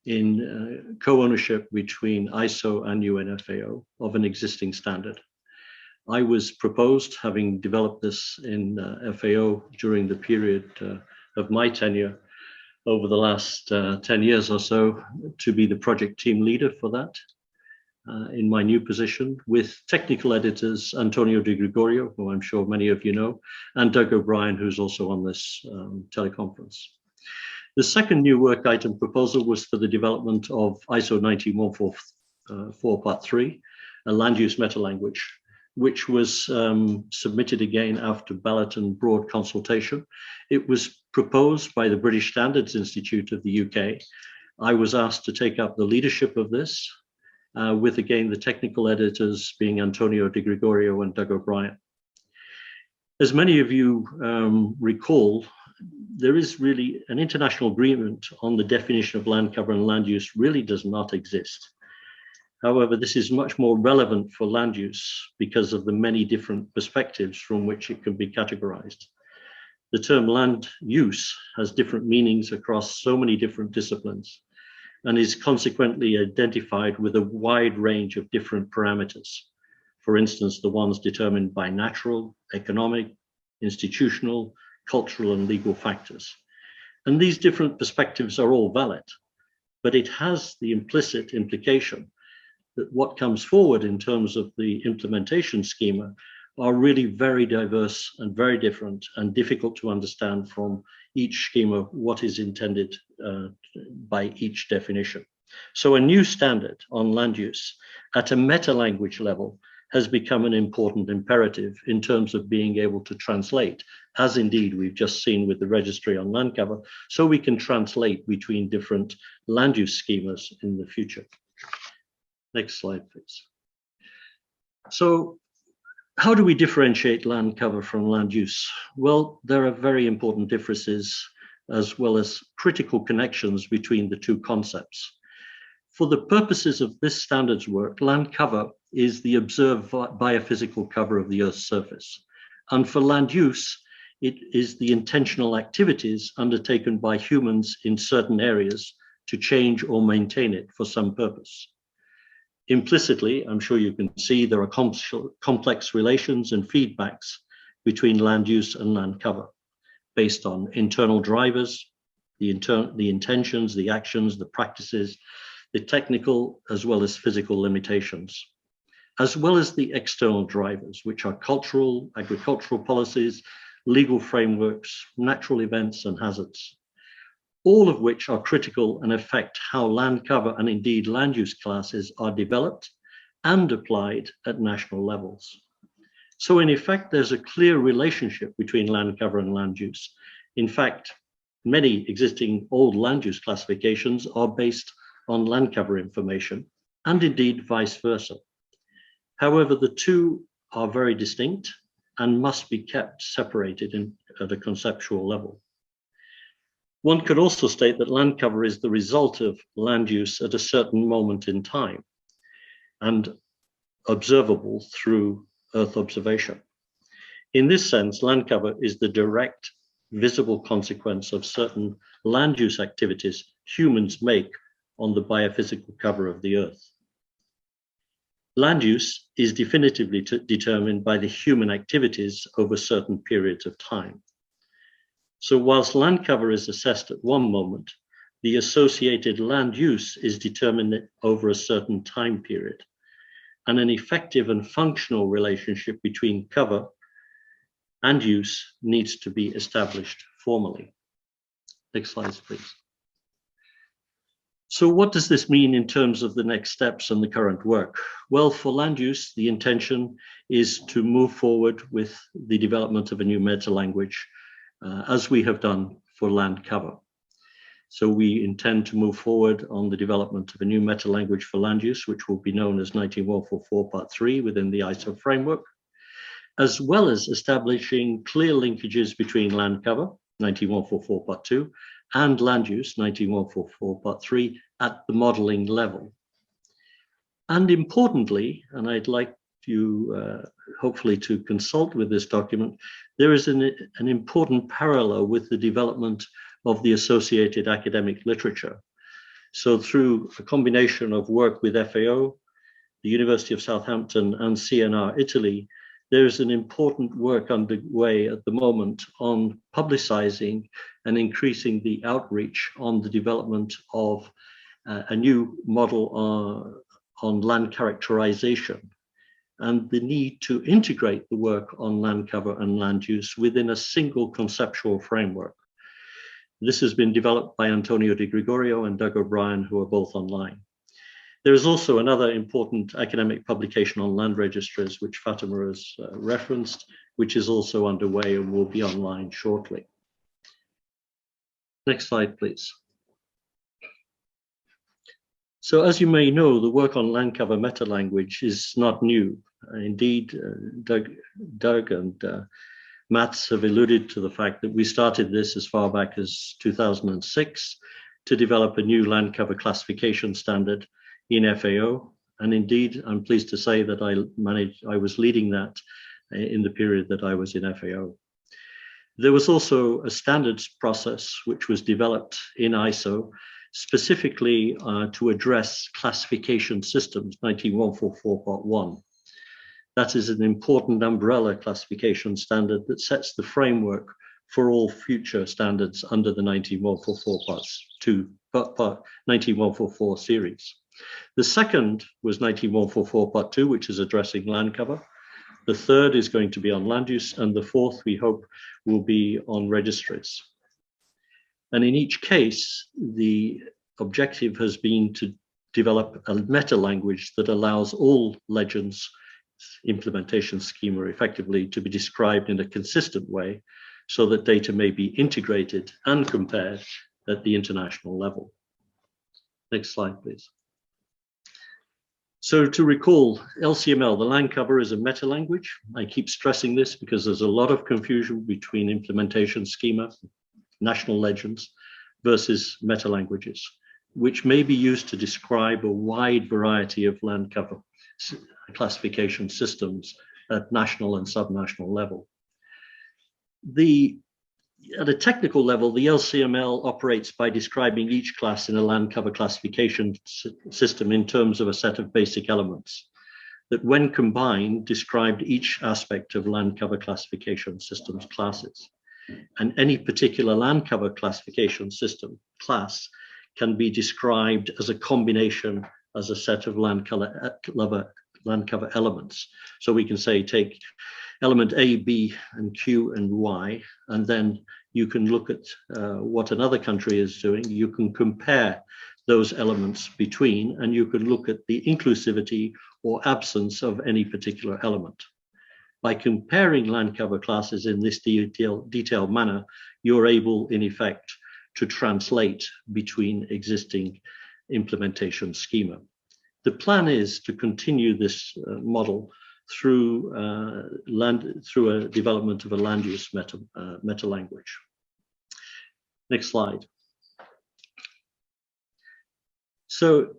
in co-ownership between ISO and UNFAO of an existing standard. I was proposed, having developed this in FAO during the period of my tenure over the last 10 years or so, to be the project team leader for that in my new position, with technical editors Antonio Di Gregorio, who I'm sure many of you know, and Doug O'Brien, who's also on this teleconference. The second new work item proposal was for the development of ISO 19144 Part 3, a land use meta language, which was submitted again after ballot and broad consultation. It was proposed by the British Standards Institute of the UK. I was asked to take up the leadership of this, with again the technical editors being Antonio Di Gregorio and Doug O'Brien. As many of you recall, there is really an international agreement on the definition of land cover and land use really does not exist. However, this is much more relevant for land use because of the many different perspectives from which it can be categorized. The term land use has different meanings across so many different disciplines and is consequently identified with a wide range of different parameters. For instance, the ones determined by natural, economic, institutional, cultural, and legal factors. And these different perspectives are all valid, but it has the implicit implication that what comes forward in terms of the implementation schema are really very diverse and very different and difficult to understand from each schema what is intended by each definition. So a new standard on land use at a meta language level has become an important imperative in terms of being able to translate, as indeed we've just seen with the registry on land cover, so we can translate between different land use schemas in the future. Next slide, please. So how do we differentiate land cover from land use? Well, there are very important differences as well as critical connections between the two concepts. For the purposes of this standards work, land cover is the observed biophysical cover of the Earth's surface. And for land use, it is the intentional activities undertaken by humans in certain areas to change or maintain it for some purpose. Implicitly, I'm sure you can see there are complex relations and feedbacks between land use and land cover based on internal drivers, the intentions, the actions, the practices, the technical as well as physical limitations, as well as the external drivers, which are cultural, agricultural policies, legal frameworks, natural events and hazards, all of which are critical and affect how land cover and indeed land use classes are developed and applied at national levels. So in effect, there's a clear relationship between land cover and land use. In fact, many existing old land use classifications are based on land cover information, and indeed vice versa. However, the two are very distinct and must be kept separated at a conceptual level. One could also state that land cover is the result of land use at a certain moment in time and observable through Earth observation. In this sense, land cover is the direct, visible consequence of certain land use activities humans make on the biophysical cover of the Earth. Land use is definitively determined by the human activities over certain periods of time. So whilst land cover is assessed at one moment, the associated land use is determined over a certain time period, and an effective and functional relationship between cover and use needs to be established formally. Next slide, please. So what does this mean in terms of the next steps and the current work? Well, for land use, the intention is to move forward with the development of a new meta-language, as we have done for land cover. So we intend to move forward on the development of a new meta-language for land use, which will be known as 19144 Part 3 within the ISO framework, as well as establishing clear linkages between land cover, 19144 Part 2, and land use, 19144 Part 3, at the modeling level. And importantly, and I'd like you hopefully to consult with this document, there is an important parallel with the development of the associated academic literature. So through a combination of work with FAO, the University of Southampton, and CNR Italy, there is an important work underway at the moment on publicizing and increasing the outreach on the development of a new model on land characterization and the need to integrate the work on land cover and land use within a single conceptual framework. This has been developed by Antonio Di Gregorio and Doug O'Brien, who are both online. There is also another important academic publication on land registries, which Fatima has referenced, which is also underway and will be online shortly. Next slide, please. So as you may know, the work on land cover meta-language is not new. Indeed, Doug and Mats have alluded to the fact that we started this as far back as 2006 to develop a new land cover classification standard in FAO. And indeed, I'm pleased to say that I was leading that in the period that I was in FAO. There was also a standards process which was developed in ISO specifically to address classification systems, 19144 Part 1. That is an important umbrella classification standard that sets the framework for all future standards under the 19144 Parts 2, Part 19144 series. The second was 19144 Part 2, which is addressing land cover. The third is going to be on land use, and the fourth, we hope, will be on registries. And in each case, the objective has been to develop a meta-language that allows all legends implementation schema effectively to be described in a consistent way so that data may be integrated and compared at the international level. Next slide, please. So to recall, LCML, the land cover, is a meta-language. I keep stressing this because there's a lot of confusion between implementation schema, national legends, versus meta-languages, which may be used to describe a wide variety of land cover classification systems at national and subnational level. At a technical level, the LCML operates by describing each class in a land cover classification system in terms of a set of basic elements that, when combined, described each aspect of land cover classification systems classes. And any particular land cover classification system class can be described as a combination as a set of land cover elements. So we can say take element A, B, and Q and Y, and then you can look at what another country is doing. You can compare those elements between, and you can look at the inclusivity or absence of any particular element. By comparing land cover classes in this detailed manner, you're able, in effect, to translate between existing implementation schema. The plan is to continue this model through a development of a land use meta language. Next slide. So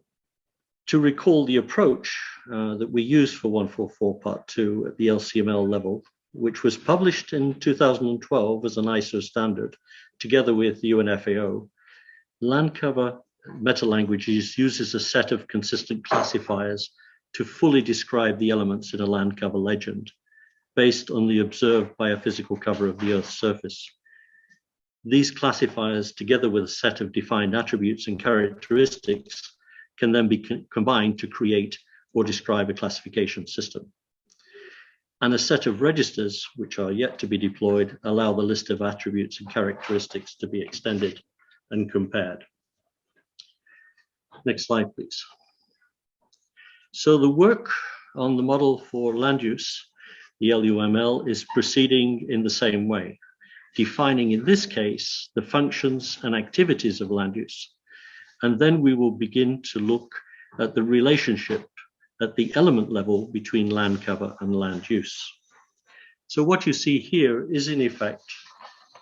to recall the approach that we used for 144 Part 2 at the LCML level, which was published in 2012 as an ISO standard, together with the UNFAO, land cover meta-languages uses a set of consistent classifiers to fully describe the elements in a land cover legend based on the observed biophysical cover of the Earth's surface. These classifiers, together with a set of defined attributes and characteristics, can then be combined to create or describe a classification system. And a set of registers, which are yet to be deployed, allow the list of attributes and characteristics to be extended and compared. Next slide, please. So the work on the model for land use, the LUML, is proceeding in the same way, defining in this case the functions and activities of land use. And then we will begin to look at the relationship at the element level between land cover and land use. So what you see here is in effect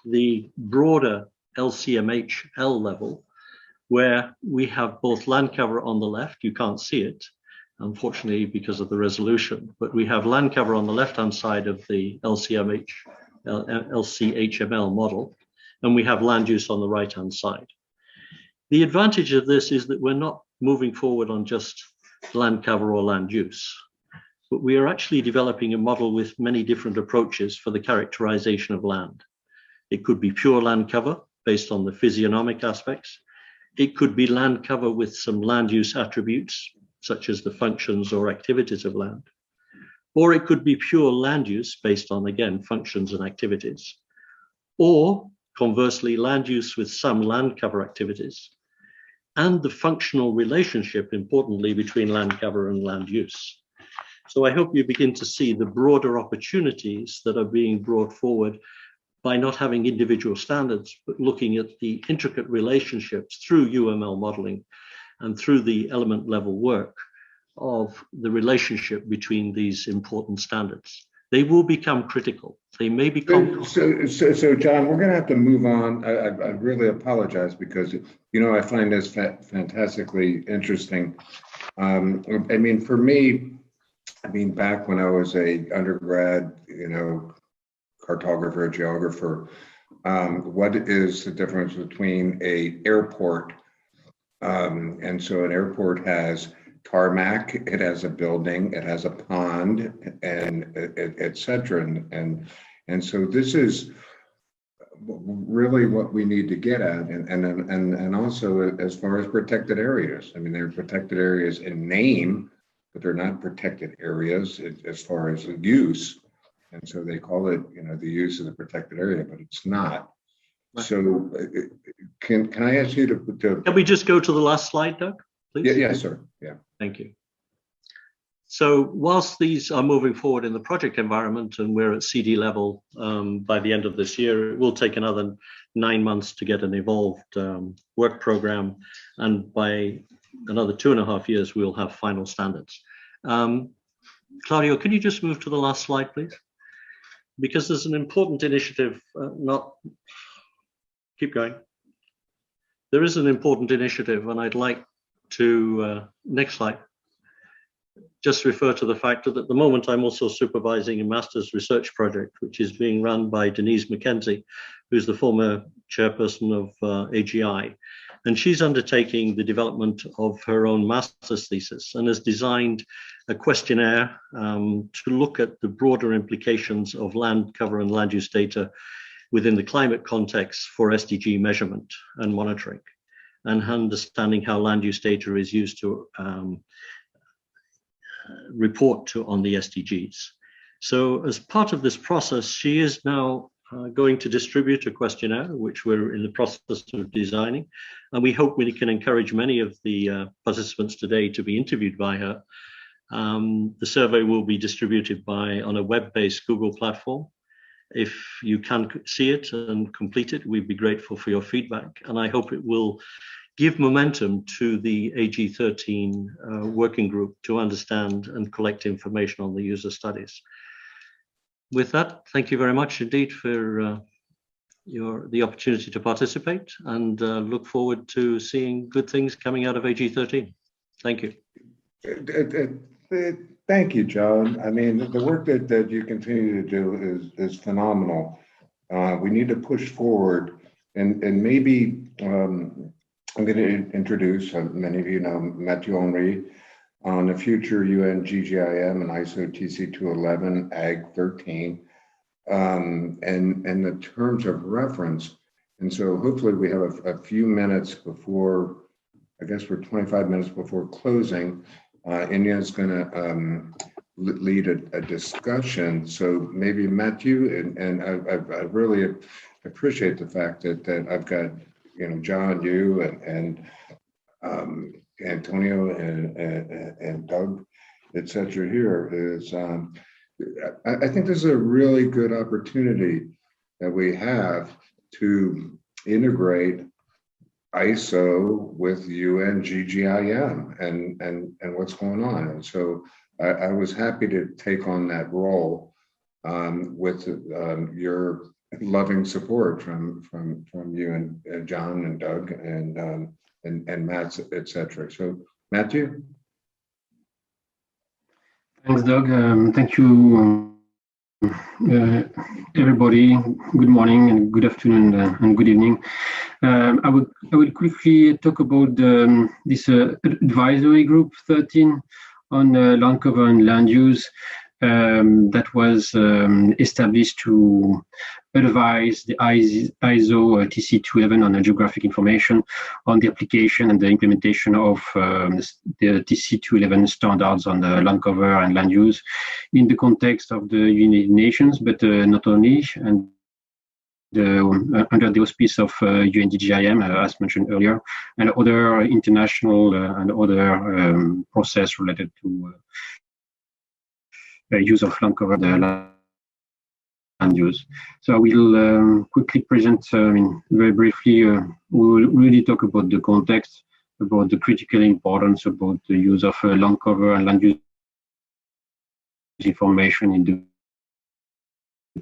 the broader LCMHL level, where we have both land cover on the left. You can't see it, unfortunately, because of the resolution, but we have land cover on the left-hand side of the LCHML model, and we have land use on the right-hand side. The advantage of this is that we're not moving forward on just land cover or land use, but we are actually developing a model with many different approaches for the characterization of land. It could be pure land cover based on the physiognomic aspects. It could be land cover with some land use attributes, such as the functions or activities of land. Or it could be pure land use based on, again, functions and activities. Or conversely, land use with some land cover activities, and the functional relationship, importantly, between land cover and land use. So I hope you begin to see the broader opportunities that are being brought forward by not having individual standards, but looking at the intricate relationships through UML modeling and through the element level work of the relationship between these important standards. They will become critical. They may become. So John, we're going to have to move on. I really apologize because, you know, I find this fantastically interesting. I mean, for me, back when I was a undergrad, you know, cartographer, geographer, what is the difference between a airport? And so an airport has tarmac, it has a building, it has a pond, and et cetera. And so this is really what we need to get at. And also as far as protected areas, I mean, they're protected areas in name, but they're not protected areas as far as use. And so they call it, you know, the use of the protected area, but it's not. Right. So can I ask you to Can we just go to the last slide, Doug, please? Yeah, yes, sir. Yeah. Thank you. So whilst these are moving forward in the project environment and we're at CD level by the end of this year, it will take another 9 months to get an evolved work program. And by another 2.5 years, we'll have final standards. Claudio, can you just move to the last slide, please? Because there's an important initiative, keep going. There is an important initiative, and I'd like to, next slide, just refer to the fact that at the moment I'm also supervising a master's research project, which is being run by Denise McKenzie, who's the former chairperson of AGI. And she's undertaking the development of her own master's thesis and has designed a questionnaire to look at the broader implications of land cover and land use data within the climate context for SDG measurement and monitoring, and understanding how land use data is used to report on the SDGs. So as part of this process, she is now going to distribute a questionnaire, which we're in the process of designing. And we hope we can encourage many of the participants today to be interviewed by her. The survey will be distributed on a web-based Google platform. If you can see it and complete it, we'd be grateful for your feedback. And I hope it will give momentum to the AG13 working group to understand and collect information on the user studies. With that, thank you very much indeed for the opportunity to participate, and look forward to seeing good things coming out of AG13. Thank you. Thank you, John. I mean, the work that you continue to do is phenomenal. We need to push forward, and maybe I'm going to introduce, many of you know, Mathieu Henry on the future UN GGIM and ISO TC211 AG 13, and the terms of reference. And so hopefully we have a few minutes before, I guess we're 25 minutes before closing. Inya is going to lead a discussion. So maybe Matthew, and I really appreciate the fact that I've got, you know, John, you and Antonio and Doug, et cetera, here is, I think this is a really good opportunity that we have to integrate ISO with UN GGIM and what's going on. And so I was happy to take on that role with your loving support from you and John and Doug and Matt, et cetera. So Matthew. Thanks, Doug. Thank you, everybody. Good morning and good afternoon and good evening. I will quickly talk about this advisory group 13 on land cover and land use that was established to advise the ISO TC211 on the geographic information on the application and the implementation of the TC211 standards on the land cover and land use in the context of the United Nations, but not only, and under the auspice of UNDGIM, as mentioned earlier, and other international and other process related to use of land cover, the land use. So I will quickly present, very briefly, we will really talk about the context, about the critical importance about the use of land cover and land use information in the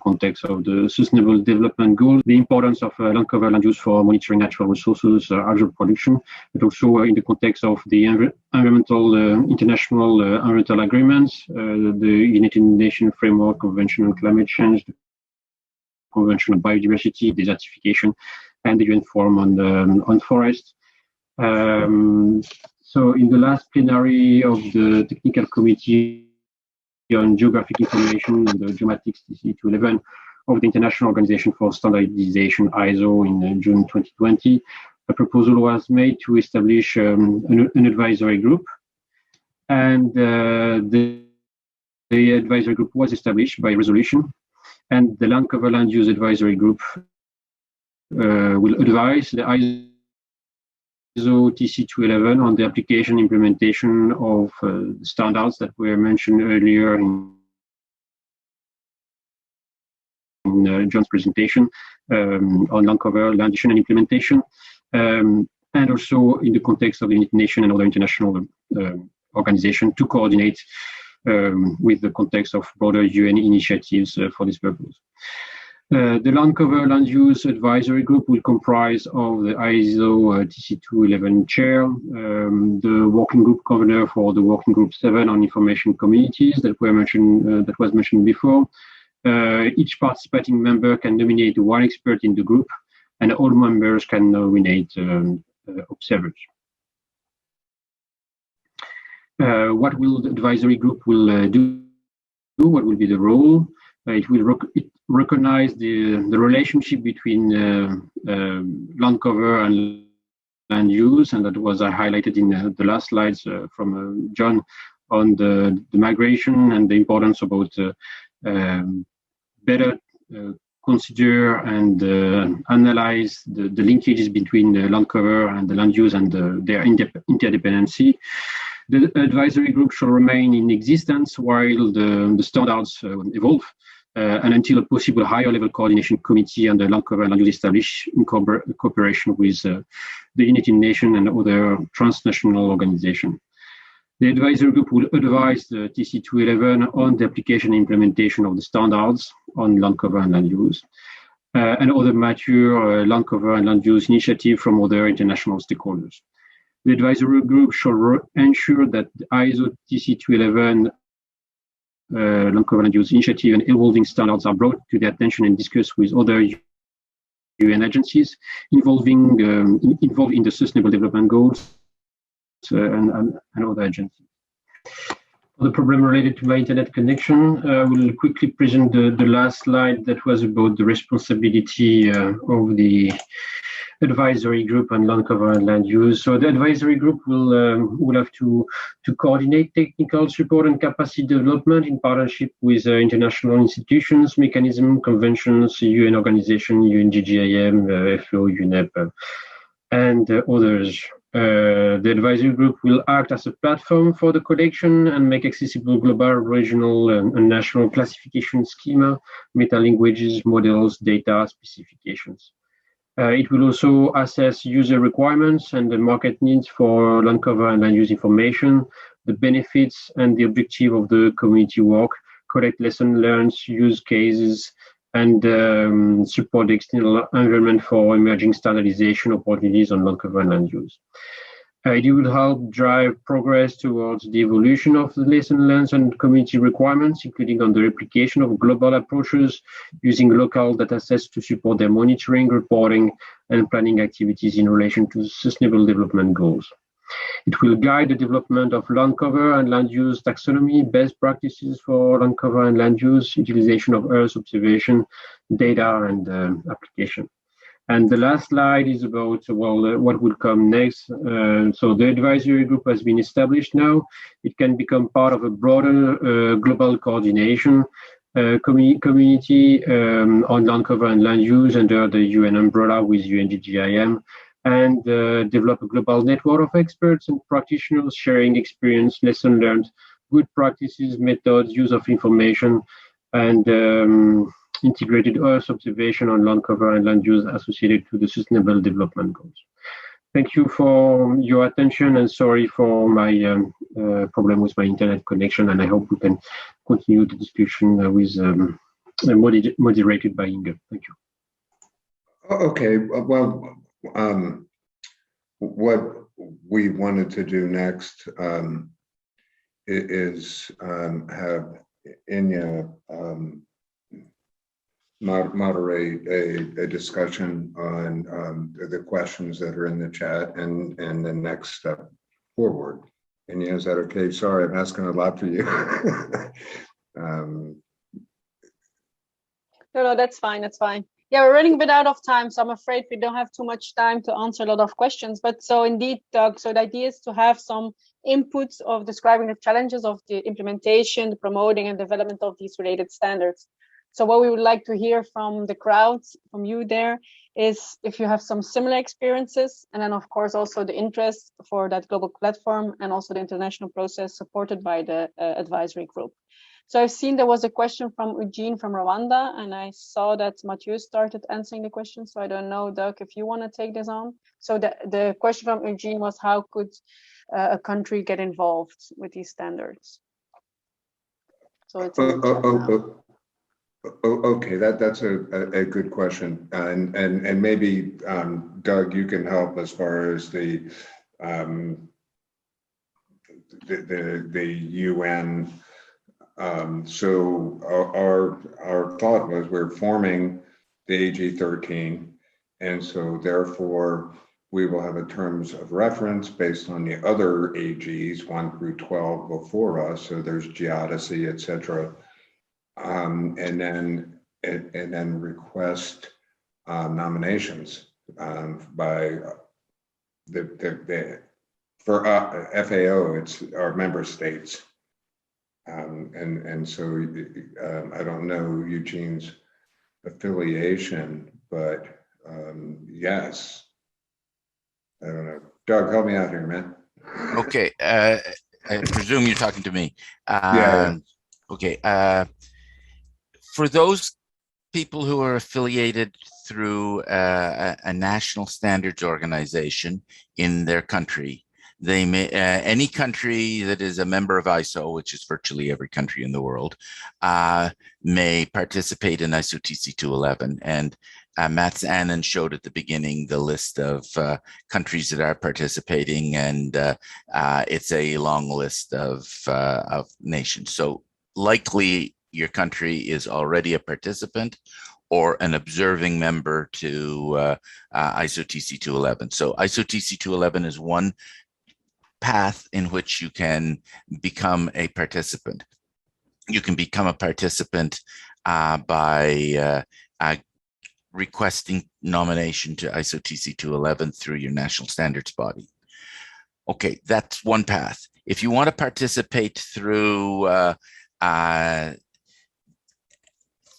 context of the Sustainable Development Goals, the importance of land cover land use for monitoring natural resources, agricultural production, but also in the context of the environmental international environmental agreements, the United Nations Framework Convention on Climate Change, the Convention on Biodiversity, Desertification, and the UN Forum on Forest. So in the last plenary of the Technical Committee on Geographic Information, the GEOMATICS TC211 of the International Organization for Standardization, ISO, in June 2020, a proposal was made to establish an advisory group, and the advisory group was established by resolution, and the Land Cover Land Use Advisory Group will advise the ISO TC211 on the application implementation of standards that were mentioned earlier in John's presentation on land cover, land use and implementation, and also in the context of the United Nations and other international organizations to coordinate with the context of broader UN initiatives for this purpose. The Land Cover Land Use Advisory Group will comprise of the ISO TC211 chair, the working group governor for the working group 7 on information communities that were mentioned, that was mentioned before. Each participating member can nominate one expert in the group, and all members can nominate observers. What will the advisory group will do? What will be the role? It will recognize the relationship between land cover and land use, and that was highlighted in the last slides from John on the migration and the importance about better consider and analyze the linkages between the land cover and the land use and their interdependency. The advisory group shall remain in existence while the standards evolve. and until a possible higher level coordination committee and the land cover and land use established in cooperation with the United Nations and other transnational organizations. The advisory group will advise the TC211 on the application and implementation of the standards on land cover and land use, and other mature land cover and land use initiatives from other international stakeholders. The advisory group shall ensure that the ISO TC211 land cover and use initiative and evolving standards are brought to the attention and discussed with other UN agencies involved in the Sustainable Development Goals and other agencies. For the problem related to my internet connection, I will quickly present the last slide that was about the responsibility of the advisory group on land cover and land use. So the advisory group will have to coordinate technical support and capacity development in partnership with international institutions, mechanisms, conventions, UN organization, UNGGIM, FAO, UNEP, and others. The advisory group will act as a platform for the collection and make accessible global, regional, and national classification schema, meta-languages, models, data, specifications. It will also assess user requirements and the market needs for land cover and land use information, the benefits and the objective of the community work, collect lessons learned, use cases, and support the external environment for emerging standardization opportunities on land cover and land use. It will help drive progress towards the evolution of the lesson learned and community requirements, including on the replication of global approaches using local data sets to support their monitoring, reporting, and planning activities in relation to sustainable development goals. It will guide the development of land cover and land use taxonomy, best practices for land cover and land use, utilization of Earth observation, data, and application. And the last slide is about, what will come next. So the advisory group has been established now. It can become part of a broader global coordination community on land cover and land use under the UN umbrella with UNGGIM, and develop a global network of experts and practitioners sharing experience, lesson learned, good practices, methods, use of information, and integrated Earth observation on land cover and land use associated to the Sustainable Development Goals. Thank you for your attention, and sorry for my problem with my internet connection, and I hope we can continue the discussion with moderated by Inge. Thank you. Okay, well, what we wanted to do next is have Inya moderate a discussion on the questions that are in the chat and the next step forward. Inya, is that okay? Sorry, I'm asking a lot for you. No, that's fine. That's fine. Yeah, we're running a bit out of time, so I'm afraid we don't have too much time to answer a lot of questions. But so indeed, Doug, so the idea is to have some inputs of describing the challenges of the implementation, the promoting and development of these related standards. So what we would like to hear from the crowds, from you there, is if you have some similar experiences, and then of course also the interest for that global platform and also the international process supported by the advisory group. So I've seen there was a question from Eugene from Rwanda, and I saw that Mathieu started answering the question. So I don't know, Doug, if you want to take this on. So the question from Eugene was, how could a country get involved with these standards? So it's okay, that's a good question, and maybe Doug, you can help as far as the UN. So our thought was we're forming the AG 13, and so therefore we will have a terms of reference based on the other AGs 1 through 12 before us. So there's geodesy, etc. And then request nominations by for FAO. It's our member states, and so I don't know Eugene's affiliation, but yes, I don't know. Doug, help me out here, man. Okay, I presume you're talking to me. Yeah. Okay. For those people who are affiliated through a national standards organization in their country, they may, any country that is a member of ISO, which is virtually every country in the world, may participate in ISO TC 211. And Mats Annan showed at the beginning the list of countries that are participating, and it's a long list of nations. So likely your country is already a participant or an observing member to ISO TC 211. So ISO TC 211 is one path in which you can become a participant. You can become a participant by requesting nomination to ISO TC 211 through your national standards body. Okay, that's one path. If you want to participate through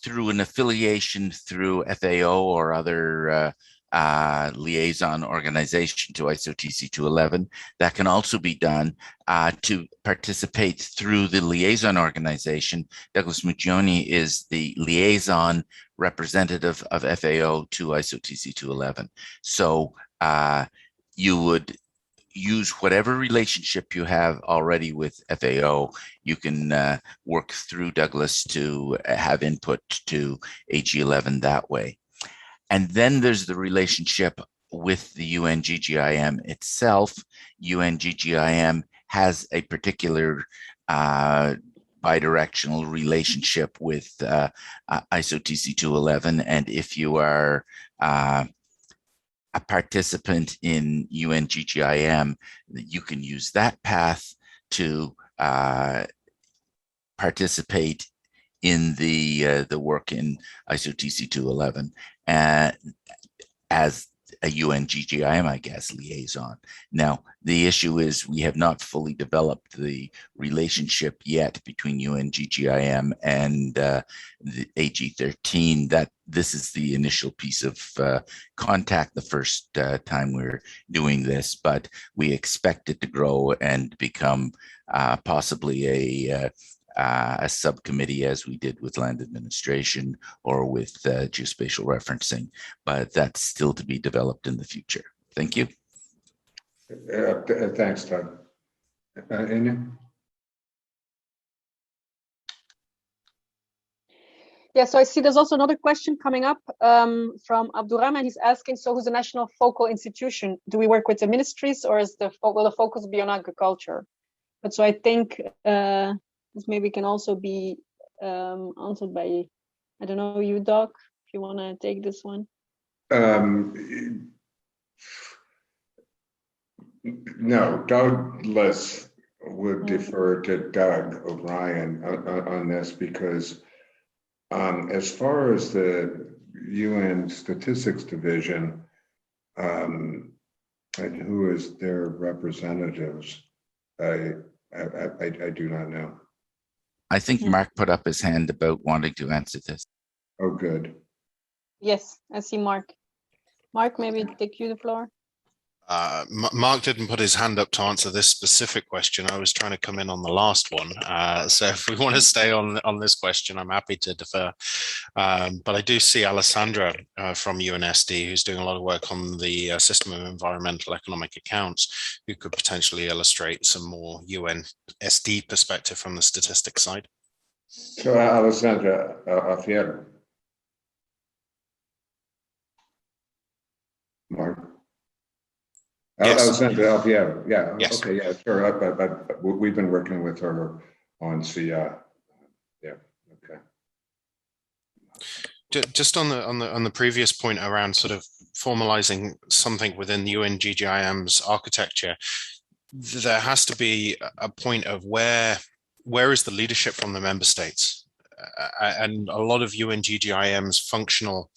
through an affiliation through FAO or other liaison organization to ISO TC 211, that can also be done to participate through the liaison organization. Douglas Muccioni is the liaison representative of FAO to ISO TC 211. So you would use whatever relationship you have already with FAO. You can work through Douglas to have input to AG11 that way. And then there's the relationship with the UNGGIM itself. UNGGIM has a particular bidirectional relationship with ISO TC 211. And if you are a participant in UNGGIM, you can use that path to participate in the work in ISO TC 211 as a UNGGIM, I guess, liaison. Now, the issue is we have not fully developed the relationship yet between UNGGIM and the AG13. That this is the initial piece of contact the first time we're doing this, but we expect it to grow and become possibly a subcommittee, as we did with land administration or with geospatial referencing, but that's still to be developed in the future. Thank you. Thanks, Doug. Anya? Yeah, so I see there's also another question coming up from Abdurrahman. He's asking, so who's the national focal institution? Do we work with the ministries, or is will the focus be on agriculture? But so I think this maybe can also be answered by, I don't know, you, Doc, if you want to take this one. No, Douglas would defer to Doug O'Brien on this, because as far as the UN Statistics Division and who is their representatives, I do not know. I think Mark put up his hand about wanting to answer this. Oh, good. Yes, I see Mark. Mark, maybe take you the floor. Mark didn't put his hand up to answer this specific question. I was trying to come in on the last one. So if we want to stay on this question, I'm happy to defer. But I do see Alessandra from UNSD, who's doing a lot of work on the system of environmental economic accounts, who could potentially illustrate some more UNSD perspective from the statistics side. So Alessandra Alfiero. Mark. Yes. Alessandra Alfiero. Yeah. Yes. Okay. Yeah. Sure. But we've been working with her on CIA. Yeah. Okay. Just on the previous point around sort of formalizing something within the UNGGIM's architecture, there has to be a point of where is the leadership from the member states, and a lot of UNGGIM's functional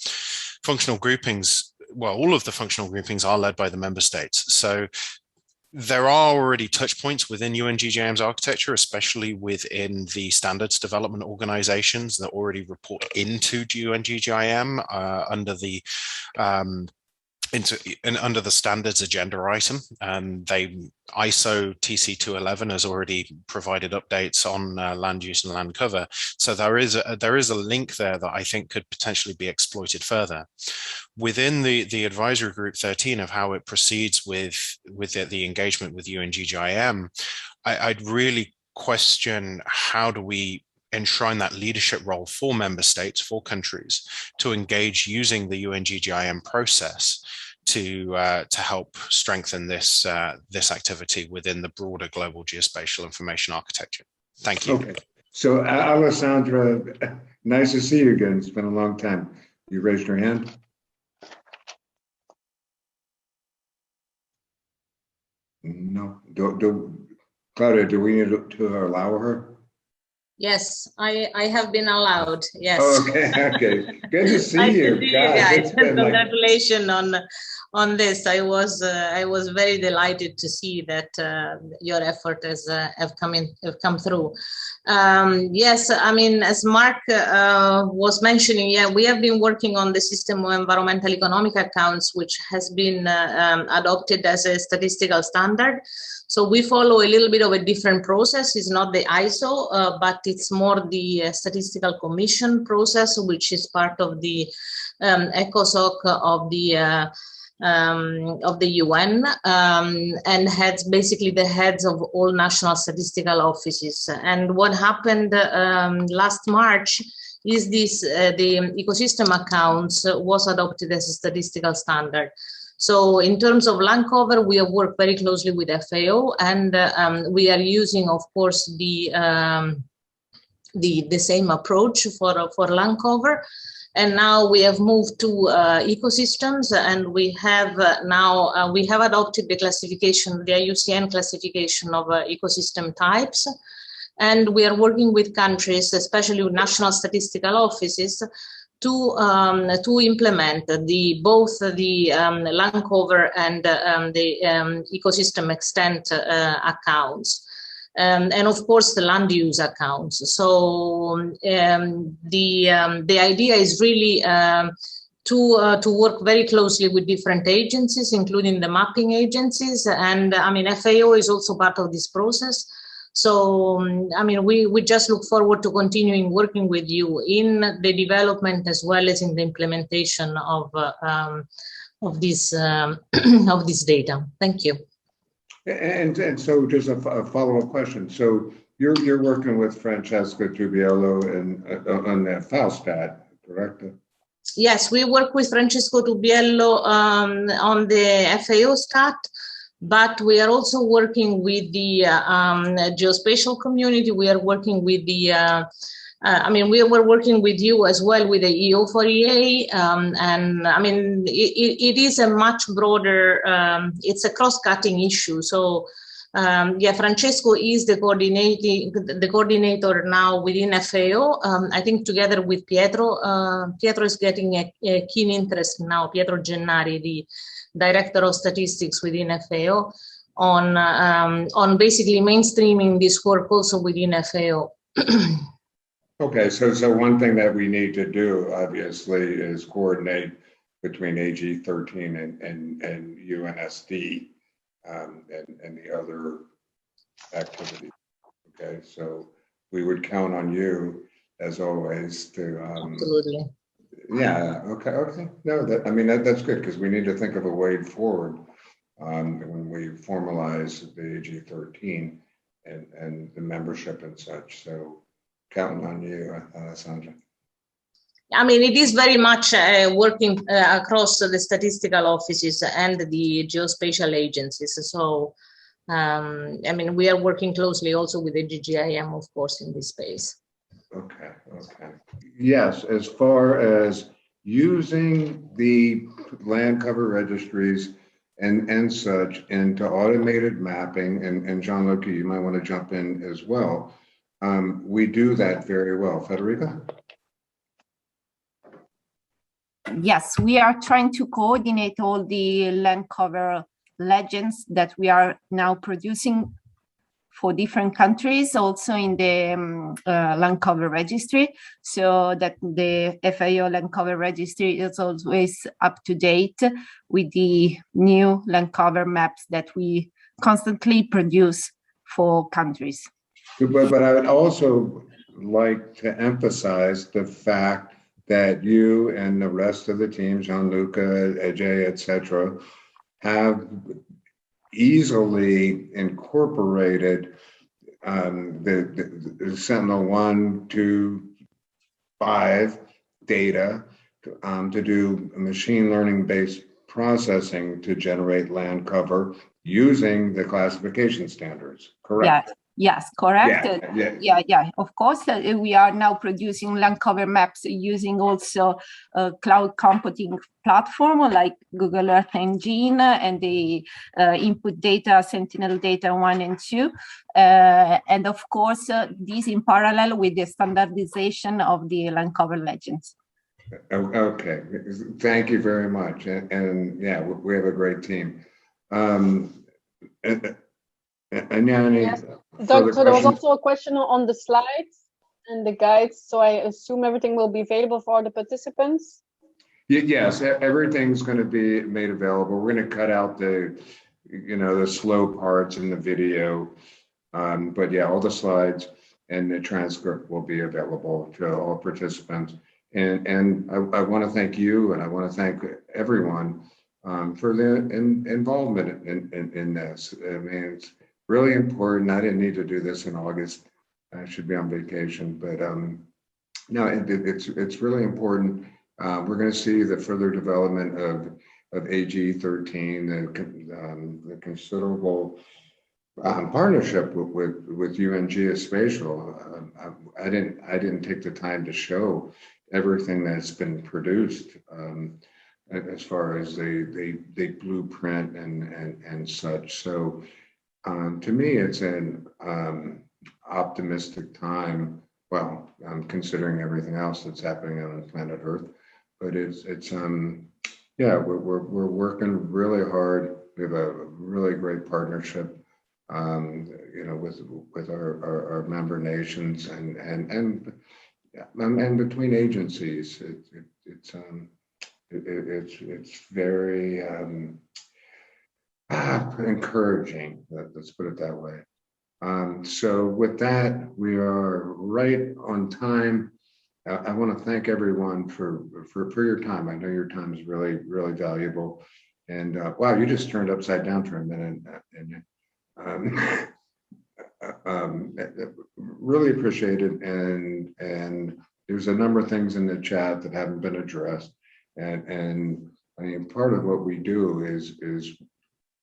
groupings. Well, all of the functional groupings are led by the member states. So there are already touch points within UNGGIM's architecture, especially within the standards development organizations that already report into UNGGIM under the under the standards agenda item. ISO TC211 has already provided updates on land use and land cover. So there is a link there that I think could potentially be exploited further. Within the advisory group 13 of how it proceeds with the engagement with UNGGIM, I'd really question how do we enshrine that leadership role for member states, for countries, to engage using the UNGGIM process to help strengthen this activity within the broader global geospatial information architecture. Thank you. Okay. So Alessandra, nice to see you again. It's been a long time. You raised your hand. No. Claudia, do we need to allow her? Yes, I have been allowed. Yes. Okay. Good to see you. Guys. Congratulations on this. I was very delighted to see that your effort has come through. Yes, I mean, as Mark was mentioning, yeah, we have been working on the system of environmental economic accounts, which has been adopted as a statistical standard. So we follow a little bit of a different process. It's not the ISO, but it's more the Statistical Commission process, which is part of the ECOSOC of the UN, and heads basically the heads of all national statistical offices. And what happened last March is the ecosystem accounts was adopted as a statistical standard. So in terms of land cover, we have worked very closely with FAO, and we are using, of course, the same approach for land cover. And now we have moved to ecosystems, and we have we have adopted the classification, the IUCN classification of ecosystem types. And we are working with countries, especially with national statistical offices, to implement both the land cover and the ecosystem extent accounts. And of course the land use accounts. So the idea is really to work very closely with different agencies, including the mapping agencies. And I mean, FAO is also part of this process. So I mean, we just look forward to continuing working with you in the development as well as in the implementation of this data. Thank you. And so just a follow-up question. So you're working with Francesca Tubiello on the FAOStat, correct? Yes, we work with Francesco Tubiello on the FAO stat, but we are also working with the geospatial community. We are working with the I mean, we were working with you as well with the EO4EA, and I mean, it is a much broader, it's a cross-cutting issue. So yeah, Francesco is the coordinator now within FAO. I think together with Pietro, Pietro is getting a keen interest now, Pietro Gennari, the Director of Statistics within FAO, on basically mainstreaming this work also within FAO. Okay, so one thing that we need to do, obviously, is coordinate between AG 13 and UNSD and the other activities. Okay, so we would count on you as always to. Absolutely. Yeah. Okay. No, I mean that's good because we need to think of a way forward when we formalize the AG 13 and the membership and such. So. Counting on you, Alessandra. I mean, it is very much working across the statistical offices and the geospatial agencies. So, I mean, we are working closely also with the GGIM, of course, in this space. Okay. Yes, as far as using the land cover registries and such into automated mapping, and Gianluca, you might want to jump in as well. We do that very well. Federica? Yes, we are trying to coordinate all the land cover legends that we are now producing for different countries, also in the land cover registry, so that the FAO land cover registry is always up to date with the new land cover maps that we constantly produce for countries. But I would also like to emphasize the fact that you and the rest of the team, Gianluca, Ajay, et cetera, have easily incorporated the Sentinel-1, 2, 5 data to do machine learning based processing to generate land cover using the classification standards, correct? Yeah. Yes, correct. Yeah. Of course, we are now producing land cover maps using also a cloud computing platform like Google Earth Engine and the input data, Sentinel data 1 and 2. And of course, this in parallel with the standardization of the land cover legends. Okay, thank you very much. And yeah, we have a great team. And yes. Doug, so there was also a question on the slides and the guides. So I assume everything will be available for all the participants? Yes, everything's going to be made available. We're going to cut out the slow parts in the video. But yeah, all the slides and the transcript will be available to all participants. And I want to thank you, and I want to thank everyone for their involvement in this. I mean, it's really important. I didn't need to do this in August. I should be on vacation, but no, it's really important. We're going to see the further development of AG 13, the considerable partnership with UN Geospatial. I didn't take the time to show everything that's been produced as far as the blueprint and such. So to me, it's an optimistic time. Well, considering everything else that's happening on planet Earth, but it's yeah, we're working really hard. We have a really great partnership, with our member nations and between agencies. It's very encouraging. Let's put it that way. So with that, we are right on time. I want to thank everyone for your time. I know your time is really, really valuable. And wow, you just turned upside down for a minute. Really appreciate it. And there's a number of things in the chat that haven't been addressed. And I mean, part of what we do is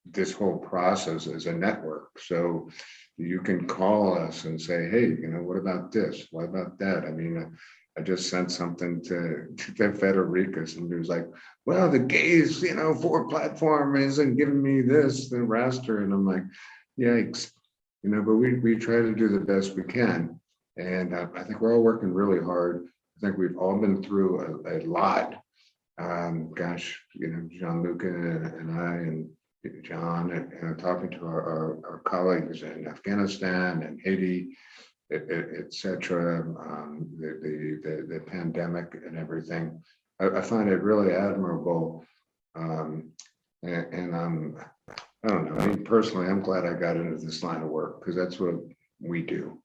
this whole process is a network. So you can call us and say, hey, what about this? What about that? I mean, I just sent something to Federica. Somebody was like, well, the GAZE, 4 platform isn't giving me this, the raster. And I'm like, yikes, but we try to do the best we can. And I think we're all working really hard. I think we've all been through a lot. Gosh, Gianluca and I and John and talking to our colleagues in Afghanistan and Haiti, et cetera, the pandemic and everything. I find it really admirable. And I don't know, I mean, personally, I'm glad I got into this line of work because that's what we do.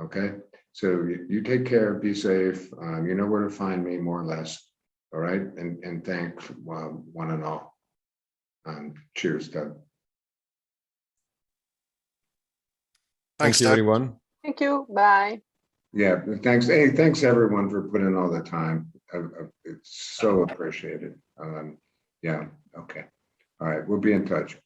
Okay, so you take care, be safe. You know where to find me, more or less. All right, and thanks one and all. Cheers, Doug. Thanks, Thank you, everyone. Thank you. Bye. Yeah, thanks. Hey, thanks everyone for putting in all the time. It's so appreciated. Yeah, okay. All right, we'll be in touch.